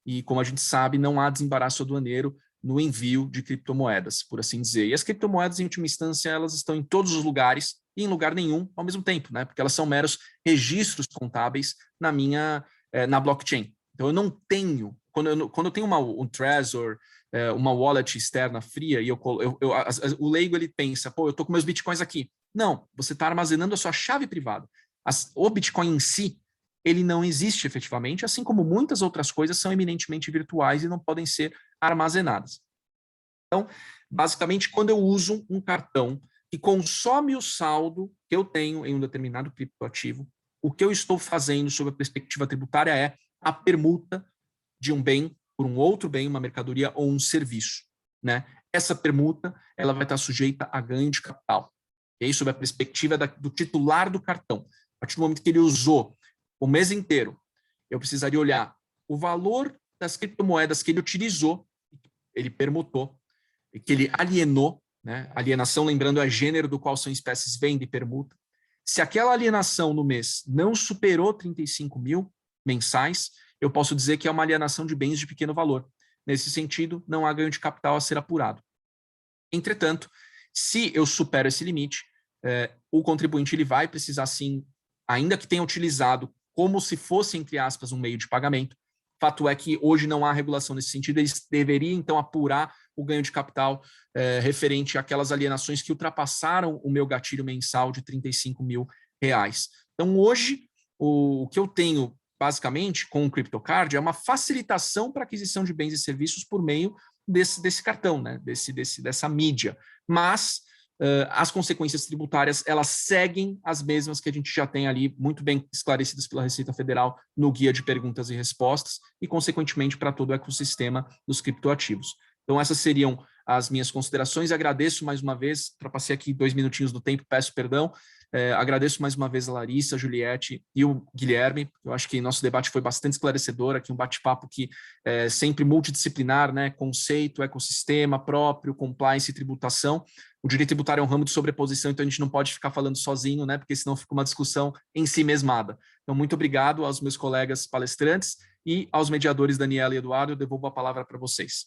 E, como a gente sabe, não há desembaraço aduaneiro no envio de criptomoedas, por assim dizer. E as criptomoedas, em última instância, elas estão em todos os lugares e em lugar nenhum ao mesmo tempo, né? Porque elas são meros registros contábeis na blockchain. Então, eu não tenho, quando eu tenho um Trezor, uma wallet externa fria, e o leigo ele pensa, pô, eu estou com meus bitcoins aqui. Não, você está armazenando a sua chave privada. O Bitcoin em si, ele não existe efetivamente, assim como muitas outras coisas são eminentemente virtuais e não podem ser armazenadas. Então, basicamente, quando eu uso um cartão que consome o saldo que eu tenho em um determinado criptoativo, o que eu estou fazendo sob a perspectiva tributária é a permuta de um bem por um outro bem, uma mercadoria ou um serviço, né? Essa permuta, ela vai estar sujeita a ganho de capital. E aí, sob a perspectiva do titular do cartão, a partir do momento que ele usou o mês inteiro, eu precisaria olhar o valor das criptomoedas que ele utilizou, ele permutou, que ele alienou, né? Alienação, lembrando, é gênero do qual são espécies venda e permuta. Se aquela alienação no mês não superou 35 mil mensais, eu posso dizer que é uma alienação de bens de pequeno valor. Nesse sentido, não há ganho de capital a ser apurado. Entretanto, se eu supero esse limite, o contribuinte ele vai precisar, sim, ainda que tenha utilizado como se fosse, entre aspas, um meio de pagamento. Fato é que hoje não há regulação nesse sentido, eles deveriam, então, apurar o ganho de capital referente àquelas alienações que ultrapassaram o meu gatilho mensal de R$35 mil. Então, hoje, o que eu tenho, basicamente, com o CryptoCard é uma facilitação para aquisição de bens e serviços por meio desse cartão, né? dessa mídia. Mas as consequências tributárias, elas seguem as mesmas que a gente já tem ali, muito bem esclarecidas pela Receita Federal no guia de perguntas e respostas, e, consequentemente, para todo o ecossistema dos criptoativos. Então, essas seriam as minhas considerações. Agradeço mais uma vez, ultrapassei aqui 2 minutinhos do tempo, peço perdão. Agradeço mais uma vez a Larissa, a Juliette e o Guilherme. Eu acho que nosso debate foi bastante esclarecedor, aqui um bate-papo que é sempre multidisciplinar, né? Conceito, ecossistema próprio, compliance e tributação. O direito tributário é um ramo de sobreposição, então a gente não pode ficar falando sozinho, né? Porque senão fica uma discussão em si mesmada. Então, muito obrigado aos meus colegas palestrantes e aos mediadores Daniela e Eduardo. Eu devolvo a palavra para vocês.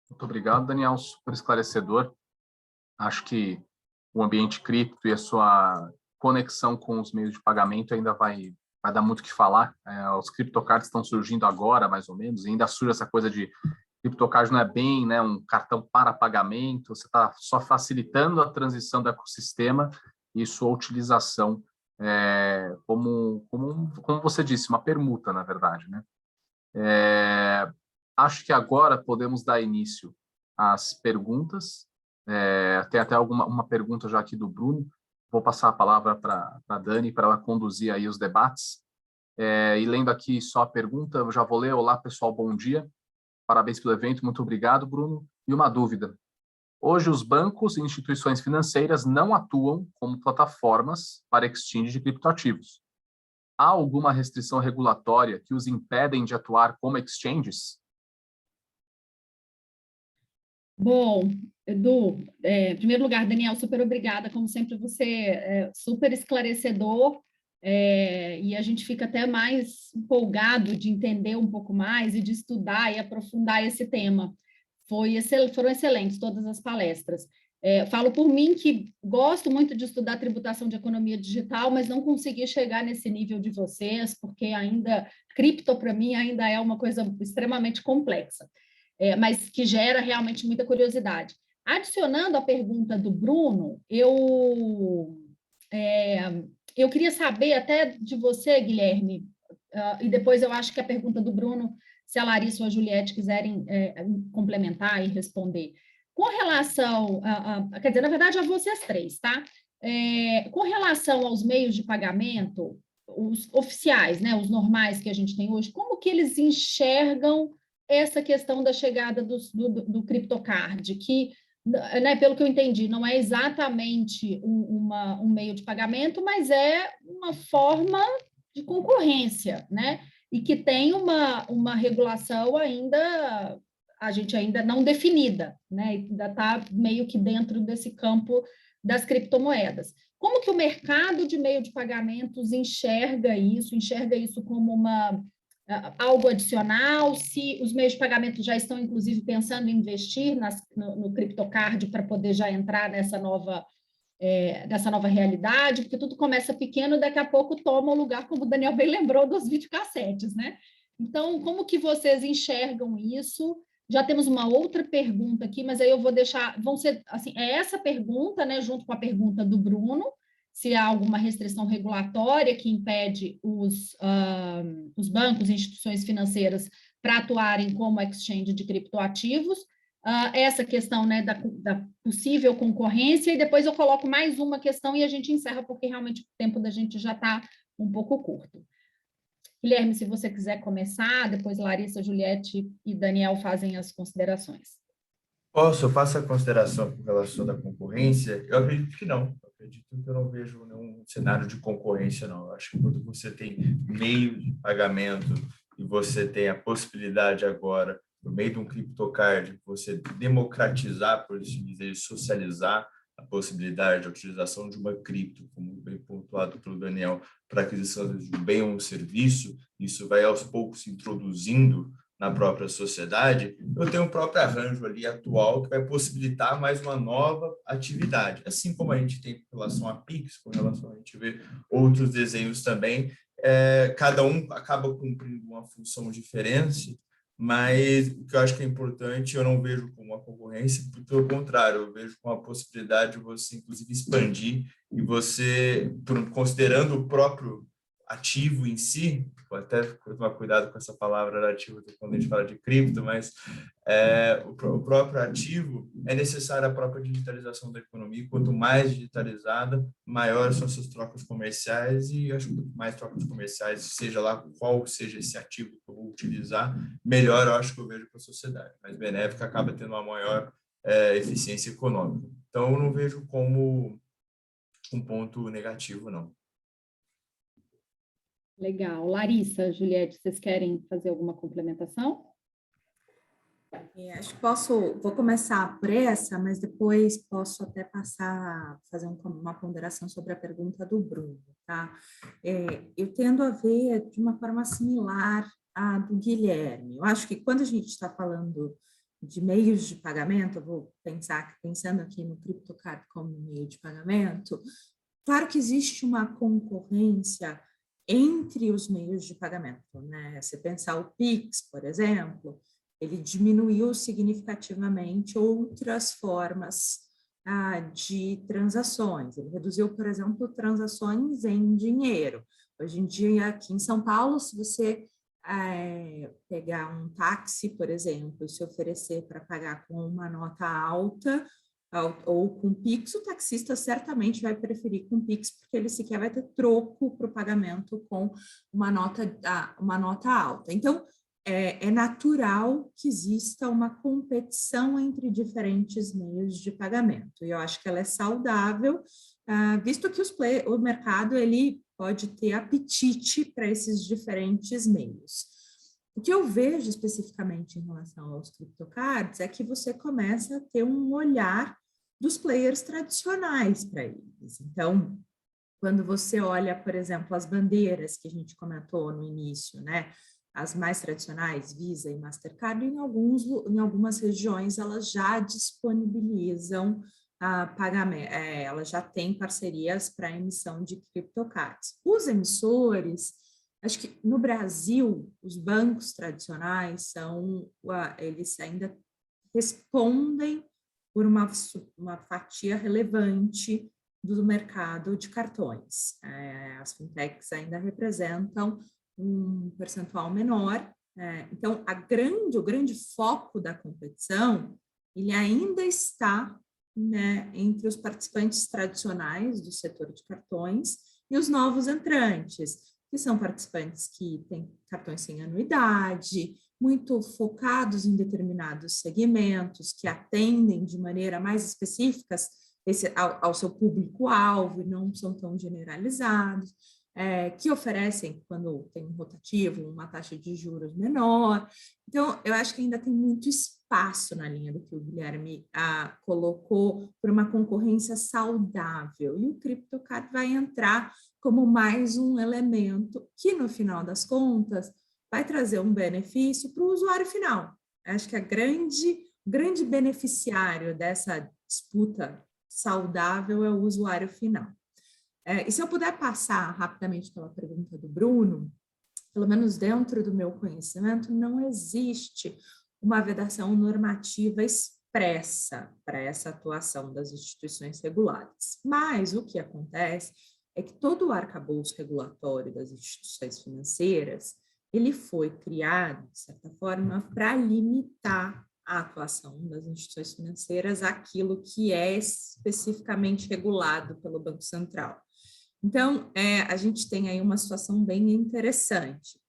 Muito obrigado, Daniel, super esclarecedor. Acho que o ambiente cripto e a sua conexão com os meios de pagamento ainda vai dar muito o que falar. Os criptocards estão surgindo agora, mais ou menos, e ainda surge essa coisa de criptocard não é bem, né, um cartão para pagamento, você está só facilitando a transição do ecossistema e sua utilização como você disse, uma permuta, na verdade, né? Acho que agora podemos dar início às perguntas. Tem até uma pergunta já aqui do Bruno. Vou passar a palavra para a Dani, para ela conduzir aí os debates. E lendo aqui só a pergunta, eu já vou ler. Olá, pessoal, bom dia. Parabéns pelo evento, muito obrigado, Bruno. E uma dúvida. Hoje, os bancos e instituições financeiras não atuam como plataformas para exchange de criptoativos. Há alguma restrição regulatória que os impedem de atuar como exchanges? Bom, Edu, em primeiro lugar, Daniel, super obrigada, como sempre você é super esclarecedor, e a gente fica até mais empolgado de entender um pouco mais e de estudar e aprofundar esse tema. Foram excelentes todas as palestras. Falo por mim que gosto muito de estudar tributação de economia digital, mas não consegui chegar nesse nível de vocês, porque ainda, cripto para mim ainda é uma coisa extremamente complexa. Mas que gera realmente muita curiosidade. Adicionando a pergunta do Bruno, eu queria saber até de você, Guilherme, e depois eu acho que a pergunta do Bruno, se a Larissa ou a Juliette quiserem complementar e responder. Com relação, quer dizer, na verdade, a vocês três, tá? Com relação aos meios de pagamento, os oficiais, né, os normais que a gente tem hoje, como que eles enxergam essa questão da chegada do CryptoCard, que, né, pelo que eu entendi, não é exatamente um meio de pagamento, mas é uma forma de concorrência, né? E que tem uma regulação ainda, a gente ainda não definida, né? Ainda está meio que dentro desse campo das criptomoedas. Como que o mercado de meio de pagamentos enxerga isso como algo adicional, se os meios de pagamento já estão, inclusive, pensando em investir no CryptoCard para poder já entrar nessa nova realidade, porque tudo começa pequeno e daqui a pouco toma o lugar, como o Daniel bem lembrou, dos videocassetes, né? Então, como que vocês enxergam isso? Já temos uma outra pergunta aqui, mas aí eu vou deixar, vão ser, assim, essa pergunta, né, junto com a pergunta do Bruno, se há alguma restrição regulatória que impede os bancos e instituições financeiras para atuarem como exchange de criptoativos, essa questão, né, da possível concorrência, e depois eu coloco mais uma questão e a gente encerra, porque realmente o tempo da gente já está um pouco curto. Guilherme, se você quiser começar, depois Larissa, Juliette e Daniel fazem as considerações. Eu faço a consideração com relação da concorrência? Eu acredito que não. Eu acredito que eu não vejo nenhum cenário de concorrência, não. Eu acho que quando você tem meio de pagamento e você tem a possibilidade agora, por meio de um CryptoCard, você democratizar, por assim dizer, socializar a possibilidade de utilização de uma cripto, como bem pontuado pelo Daniel, para aquisição de um bem ou um serviço, isso vai aos poucos se introduzindo na própria sociedade. Eu tenho um próprio arranjo ali atual que vai possibilitar mais uma nova atividade, assim como a gente tem com relação a Pix, com relação a gente ver outros desenhos também, cada um acaba cumprindo uma função diferente, mas o que eu acho que é importante, eu não vejo como uma concorrência, pelo contrário, eu vejo como a possibilidade de você, inclusive, expandir e você, considerando o próprio ativo em si, vou até tomar cuidado com essa palavra ativo quando a gente fala de cripto, mas o próprio ativo é necessária a própria digitalização da economia. Quanto mais digitalizada, maiores são essas trocas comerciais, e acho que quanto mais trocas comerciais, seja lá qual seja esse ativo que eu vou utilizar, melhor eu acho que eu vejo para a sociedade, mais benéfica, acaba tendo uma maior eficiência econômica. Então, eu não vejo como um ponto negativo, não. Legal. Larissa, Juliette, vocês querem fazer alguma complementação? Acho que vou começar por essa, mas depois posso até fazer uma ponderação sobre a pergunta do Bruno, tá? Eu tendo a ver de uma forma similar à do Guilherme. Eu acho que quando a gente está falando de meios de pagamento, eu vou pensando aqui no CryptoCard como meio de pagamento, claro que existe uma concorrência entre os meios de pagamento, né? Se pensar o Pix, por exemplo, ele diminuiu significativamente outras formas de transações. Ele reduziu, por exemplo, transações em dinheiro. Hoje em dia, aqui em São Paulo, se você pegar um táxi, por exemplo, e se oferecer para pagar com uma nota alta, ou com Pix, o taxista certamente vai preferir com Pix, porque ele sequer vai ter troco para o pagamento com uma nota alta. Então, é natural que exista uma competição entre diferentes meios de pagamento. E eu acho que ela é saudável, visto que o mercado ele pode ter apetite para esses diferentes meios. O que eu vejo especificamente em relação aos criptocards é que você começa a ter um olhar dos players tradicionais para eles. Então, quando você olha, por exemplo, as bandeiras que a gente comentou no início, né? As mais tradicionais, Visa e Mastercard, em algumas regiões elas já disponibilizam pagamento, elas já têm parcerias para emissão de criptocards. Os emissores, acho que no Brasil, os bancos tradicionais eles ainda respondem por uma fatia relevante do mercado de cartões. As fintechs ainda representam um percentual menor. Então, o grande foco da competição, ele ainda está, né, entre os participantes tradicionais do setor de cartões e os novos entrantes, que são participantes que têm cartões sem anuidade, muito focados em determinados segmentos, que atendem de maneira mais específica ao seu público-alvo e não são tão generalizados, que oferecem, quando tem um rotativo, uma taxa de juros menor. Então, eu acho que ainda tem muito espaço na linha do que o Guilherme colocou para uma concorrência saudável. E o CryptoCard vai entrar como mais um elemento que, no final das contas, vai trazer um benefício para o usuário final. Acho que grande beneficiário dessa disputa saudável é o usuário final. E se eu puder passar rapidamente pela pergunta do Bruno, pelo menos dentro do meu conhecimento, não existe uma vedação normativa expressa para essa atuação das instituições reguladas. Mas o que acontece é que todo o arcabouço regulatório das instituições financeiras, ele foi criado, de certa forma, para limitar a atuação das instituições financeiras àquilo que é especificamente regulado pelo Banco Central. Então, a gente tem aí uma situação bem interessante.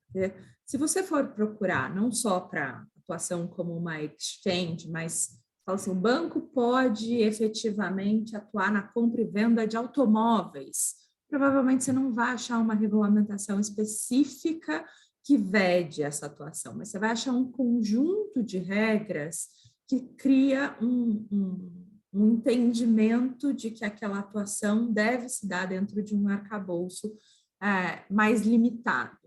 Se você for procurar, não só para atuação como uma exchange, mas fala assim, o banco pode efetivamente atuar na compra e venda de automóveis. Provavelmente você não vai achar uma regulamentação específica que vede essa atuação, mas você vai achar um conjunto de regras que cria um entendimento de que aquela atuação deve se dar dentro de um arcabouço mais limitado.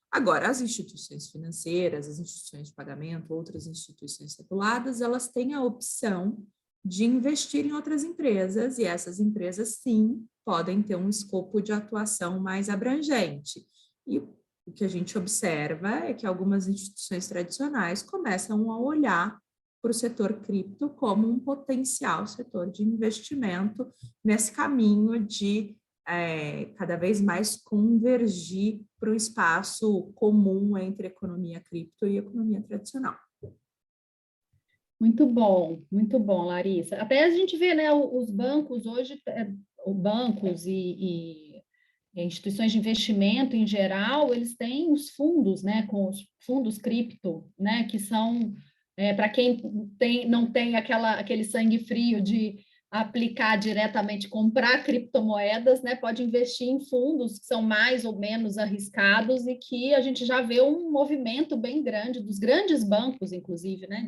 Agora, as instituições financeiras, as instituições de pagamento, outras instituições reguladas, elas têm a opção de investir em outras empresas, e essas empresas, sim, podem ter um escopo de atuação mais abrangente. E o que a gente observa é que algumas instituições tradicionais começam a olhar para o setor cripto como um potencial setor de investimento nesse caminho de cada vez mais convergir para o espaço comum entre economia cripto e economia tradicional. Muito bom, Larissa. Até a gente vê, né, os bancos hoje, bancos e instituições de investimento em geral, eles têm os fundos, né, com os fundos cripto, né, que são para quem não tem aquele sangue frio de aplicar diretamente, comprar criptomoedas, né, pode investir em fundos que são mais ou menos arriscados e que a gente já vê um movimento bem grande dos grandes bancos, inclusive, né,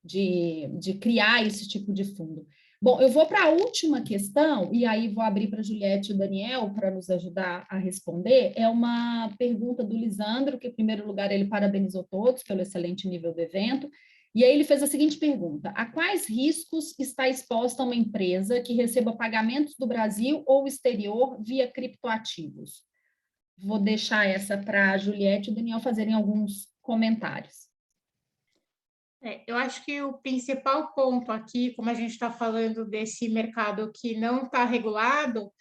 de criar esse tipo de fundo. Bom, eu vou para a última questão, e aí vou abrir para a Juliette e o Daniel para nos ajudar a responder. É uma pergunta do Lisandro, que, em primeiro lugar, ele parabenizou todos pelo excelente nível do evento, e aí ele fez a seguinte pergunta: a quais riscos está exposta uma empresa que receba pagamentos do Brasil ou exterior via criptoativos? Vou deixar essa para a Juliette e o Daniel fazerem alguns comentários. Eu acho que o principal ponto aqui, como a gente está falando desse mercado que não está regulado,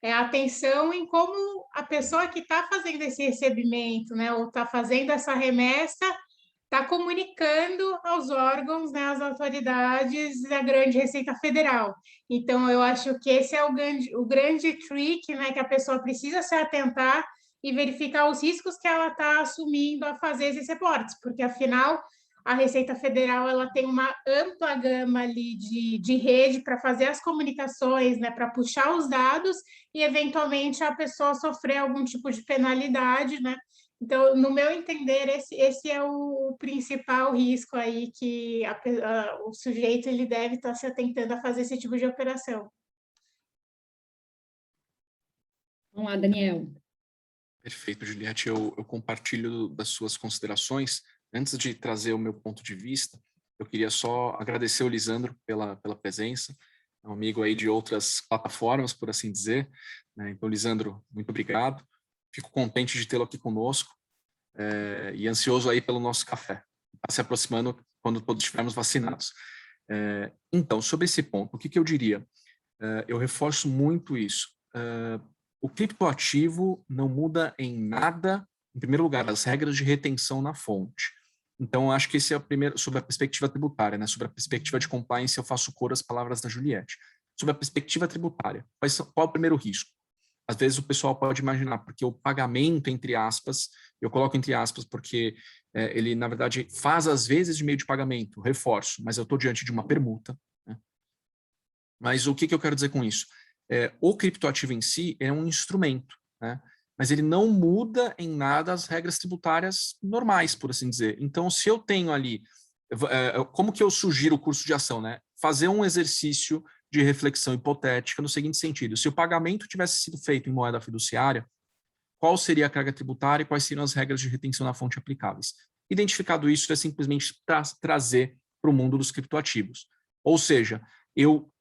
é a atenção em como a pessoa que está fazendo esse recebimento, né, ou está fazendo essa remessa, está comunicando aos órgãos, né, às autoridades da grande Receita Federal. Então, eu acho que esse é o grande trick, né, que a pessoa precisa se atentar e verificar os riscos que ela está assumindo a fazer esses reportes, porque, afinal, a Receita Federal ela tem uma ampla gama ali de rede para fazer as comunicações, né, para puxar os dados e, eventualmente, a pessoa sofrer algum tipo de penalidade, né? Então, no meu entender, esse é o principal risco aí que o sujeito ele deve estar se atentando a fazer esse tipo de operação. Vamos lá, Daniel. Perfeito, Juliette. Eu compartilho das suas considerações. Antes de trazer o meu ponto de vista, eu queria só agradecer o Lisandro pela presença, é um amigo aí de outras plataformas, por assim dizer, né? Então, Lisandro, muito obrigado. Fico contente de tê-lo aqui conosco e ansioso aí pelo nosso café. Está se aproximando quando todos estivermos vacinados. Então, sobre esse ponto, o que eu diria? Eu reforço muito isso. O criptoativo não muda em nada, em primeiro lugar, as regras de retenção na fonte. Então, acho que esse é o primeiro, sobre a perspectiva tributária, né? Sobre a perspectiva de compliance, eu faço cor às palavras da Juliette. Sobre a perspectiva tributária, qual é o primeiro risco? Às vezes o pessoal pode imaginar, porque o pagamento, entre aspas, eu coloco entre aspas porque ele, na verdade, faz às vezes de meio de pagamento, reforço, mas eu estou diante de uma permuta, né? Mas o que eu quero dizer com isso? O criptoativo em si é um instrumento, né? Mas ele não muda em nada as regras tributárias normais, por assim dizer. Então, se eu tenho ali, como que eu sugiro o curso de ação, né? Fazer um exercício de reflexão hipotética no seguinte sentido: se o pagamento tivesse sido feito em moeda fiduciária, qual seria a carga tributária e quais seriam as regras de retenção na fonte aplicáveis? Identificado isso, é simplesmente trazer para o mundo dos criptoativos. Ou seja, eu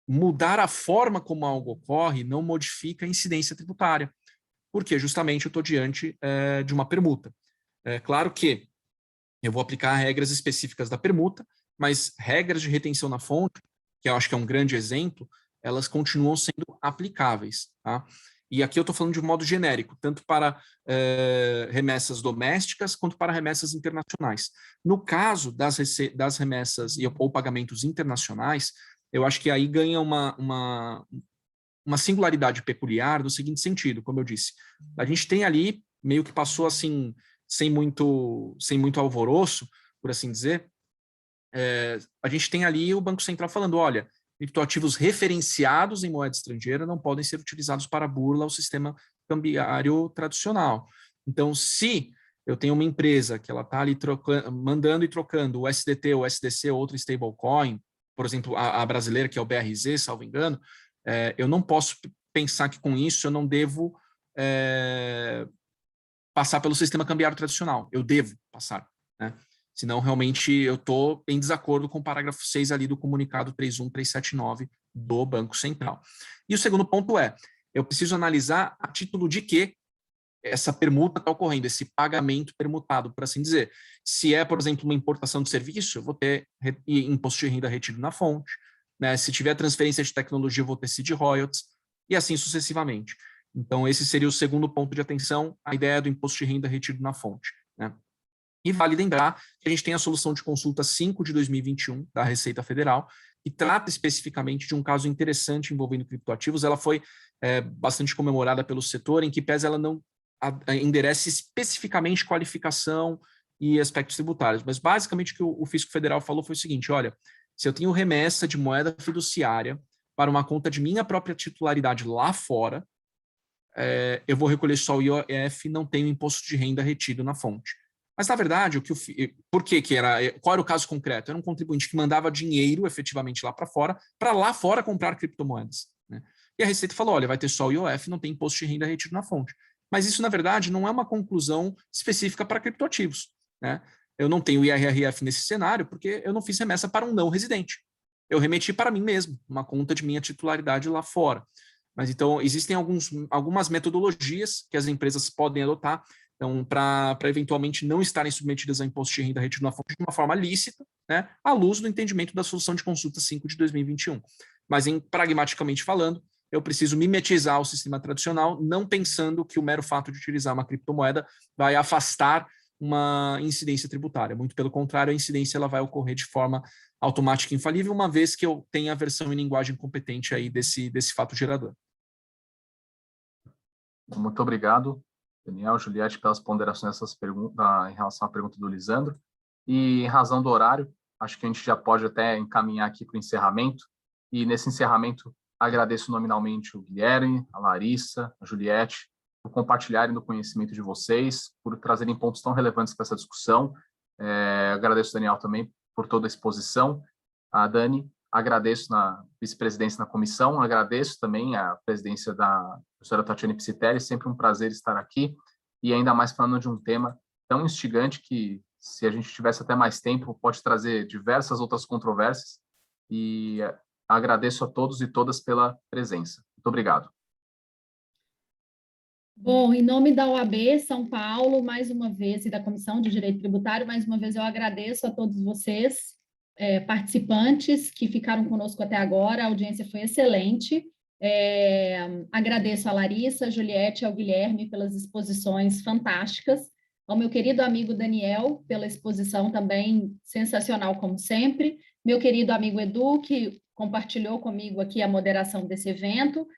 mudar a forma como algo ocorre não modifica a incidência tributária, porque justamente eu estou diante de uma permuta. Claro que eu vou aplicar regras específicas da permuta, mas regras de retenção na fonte, que eu acho que é um grande exemplo, elas continuam sendo aplicáveis, tá? E aqui eu estou falando de um modo genérico, tanto para remessas domésticas quanto para remessas internacionais. No caso das remessas ou pagamentos internacionais, eu acho que aí ganha uma singularidade peculiar no seguinte sentido, como eu disse. A gente tem ali, meio que passou assim, sem muito alvoroço, por assim dizer, a gente tem ali o Banco Central falando, olha, criptoativos referenciados em moeda estrangeira não podem ser utilizados para burla ao sistema cambiário tradicional. Então, se eu tenho uma empresa que ela está ali mandando e trocando o SDT, o SDC, ou outro stablecoin, por exemplo, a brasileira, que é o BRZ, salvo engano, eu não posso pensar que com isso eu não devo passar pelo sistema cambiário tradicional. Eu devo passar, né? Senão, realmente, eu estou em desacordo com o parágrafo 6 ali do comunicado 31379 do Banco Central. E o segundo ponto eu preciso analisar a título de que essa permuta está ocorrendo, esse pagamento permutado, por assim dizer. Se é, por exemplo, uma importação de serviço, eu vou ter imposto de renda retido na fonte, né? Se tiver transferência de tecnologia, eu vou ter CID royalties, e assim sucessivamente. Então, esse seria o segundo ponto de atenção, a ideia do imposto de renda retido na fonte, né? E vale lembrar que a gente tem a solução de consulta 5 de 2021 da Receita Federal, que trata especificamente de um caso interessante envolvendo criptoativos. Ela foi bastante comemorada pelo setor, em que pese ela não enderece especificamente qualificação e aspectos tributários. Mas, basicamente, o que o Fisco Federal falou foi o seguinte, olha, se eu tenho remessa de moeda fiduciária para uma conta de minha própria titularidade lá fora, eu vou recolher só o IOF e não tenho imposto de renda retido na fonte. Mas, na verdade, qual era o caso concreto? Era um contribuinte que mandava dinheiro, efetivamente, para lá fora comprar criptomoedas, né? E a Receita falou, olha, vai ter só o IOF, não tem imposto de renda retido na fonte. Mas isso, na verdade, não é uma conclusão específica para criptoativos, né? Eu não tenho IRRF nesse cenário porque eu não fiz remessa para um não residente. Eu remeti para mim mesmo, uma conta de minha titularidade lá fora. Mas, então, existem algumas metodologias que as empresas podem adotar, então, para eventualmente não estarem submetidas a imposto de renda retido na fonte de uma forma lícita, né, à luz do entendimento da solução de consulta 5 de 2021. Mas, pragmaticamente falando, eu preciso mimetizar o sistema tradicional, não pensando que o mero fato de utilizar uma criptomoeda vai afastar uma incidência tributária. Muito pelo contrário, a incidência ela vai ocorrer de forma automática e infalível, uma vez que eu tenha a versão em linguagem competente aí desse fato gerador. Muito obrigado. Daniel, Juliette, pelas ponderações dessas perguntas, em relação à pergunta do Lisandro. E em razão do horário, acho que a gente já pode até encaminhar aqui para o encerramento. E nesse encerramento, agradeço nominalmente o Guilherme, a Larissa, a Juliette, por compartilharem do conhecimento de vocês, por trazerem pontos tão relevantes para essa discussão. Agradeço, Daniel, também por toda a exposição. A Dani, agradeço na vice-presidência na comissão, agradeço também a presidência da professora Tatiane Psitelli, sempre um prazer estar aqui, e ainda mais falando de um tema tão instigante que, se a gente tivesse até mais tempo, pode trazer diversas outras controvérsias, e agradeço a todos e todas pela presença. Muito obrigado. Bom, em nome da OAB São Paulo, mais uma vez, e da Comissão de Direito Tributário, mais uma vez eu agradeço a todos vocês, participantes que ficaram conosco até agora, a audiência foi excelente. Agradeço a Larissa, a Juliette e ao Guilherme pelas exposições fantásticas, ao meu querido amigo Daniel, pela exposição também sensacional, como sempre, meu querido amigo Edu, que compartilhou comigo aqui a moderação desse evento,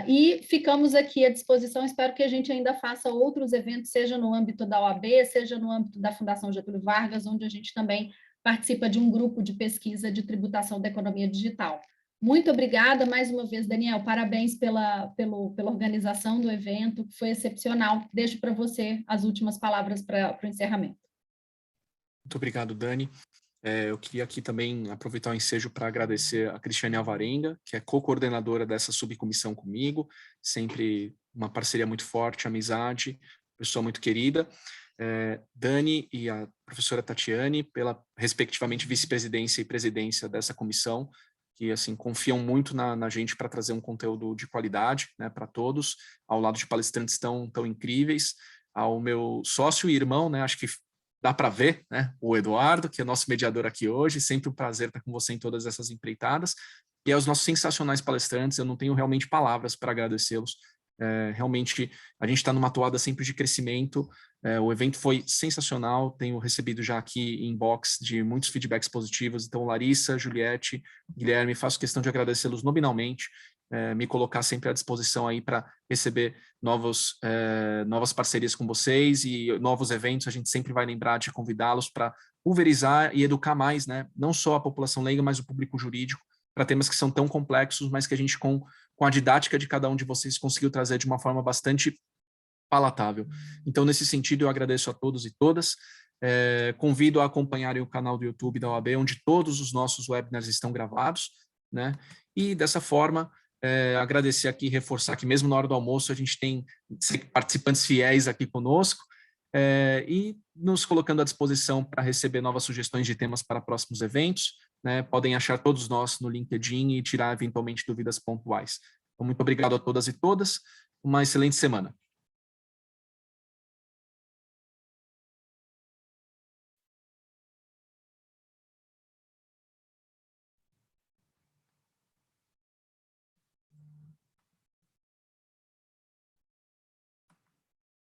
e ficamos aqui à disposição, espero que a gente ainda faça outros eventos, seja no âmbito da OAB, seja no âmbito da Fundação Getúlio Vargas, onde a gente também participa de um grupo de pesquisa de tributação da economia digital. Muito obrigada mais uma vez, Daniel, parabéns pela organização do evento, que foi excepcional. Deixo para você as últimas palavras para o encerramento. Muito obrigado, Dani. Eu queria aqui também aproveitar o ensejo para agradecer a Cristiane Alvarenga, que é co-coordenadora dessa subcomissão comigo, sempre uma parceria muito forte, amizade, pessoa muito querida. Dani e a professora Tatiane, pela, respectivamente, vice-presidência e presidência dessa comissão, que assim confiam muito na gente para trazer um conteúdo de qualidade, né, para todos, ao lado de palestrantes tão incríveis, ao meu sócio e irmão, né, acho que dá para ver, né, o Eduardo, que é nosso mediador aqui hoje, sempre um prazer estar com você em todas essas empreitadas, e aos nossos sensacionais palestrantes, eu não tenho realmente palavras para agradecê-los. Realmente, a gente está numa toada sempre de crescimento, o evento foi sensacional, tenho recebido já aqui em inbox de muitos feedbacks positivos, então Larissa, Juliette, Guilherme, faço questão de agradecê-los nominalmente, me colocar sempre à disposição aí para receber novas parcerias com vocês e novos eventos, a gente sempre vai lembrar de convidá-los para pulverizar e educar mais, né, não só a população leiga, mas o público jurídico, para temas que são tão complexos, mas que a gente, com a didática de cada um de vocês, conseguiu trazer de uma forma bastante palatável. Então, nesse sentido, eu agradeço a todos e todas, convido a acompanharem o canal do YouTube da OAB, onde todos os nossos webinars estão gravados, né? E dessa forma, agradecer aqui, reforçar que mesmo na hora do almoço a gente tem participantes fiéis aqui conosco, e nos colocando à disposição para receber novas sugestões de temas para próximos eventos, né? Podem achar todos nós no LinkedIn e tirar eventualmente dúvidas pontuais. Então, muito obrigado a todas e todas, uma excelente semana.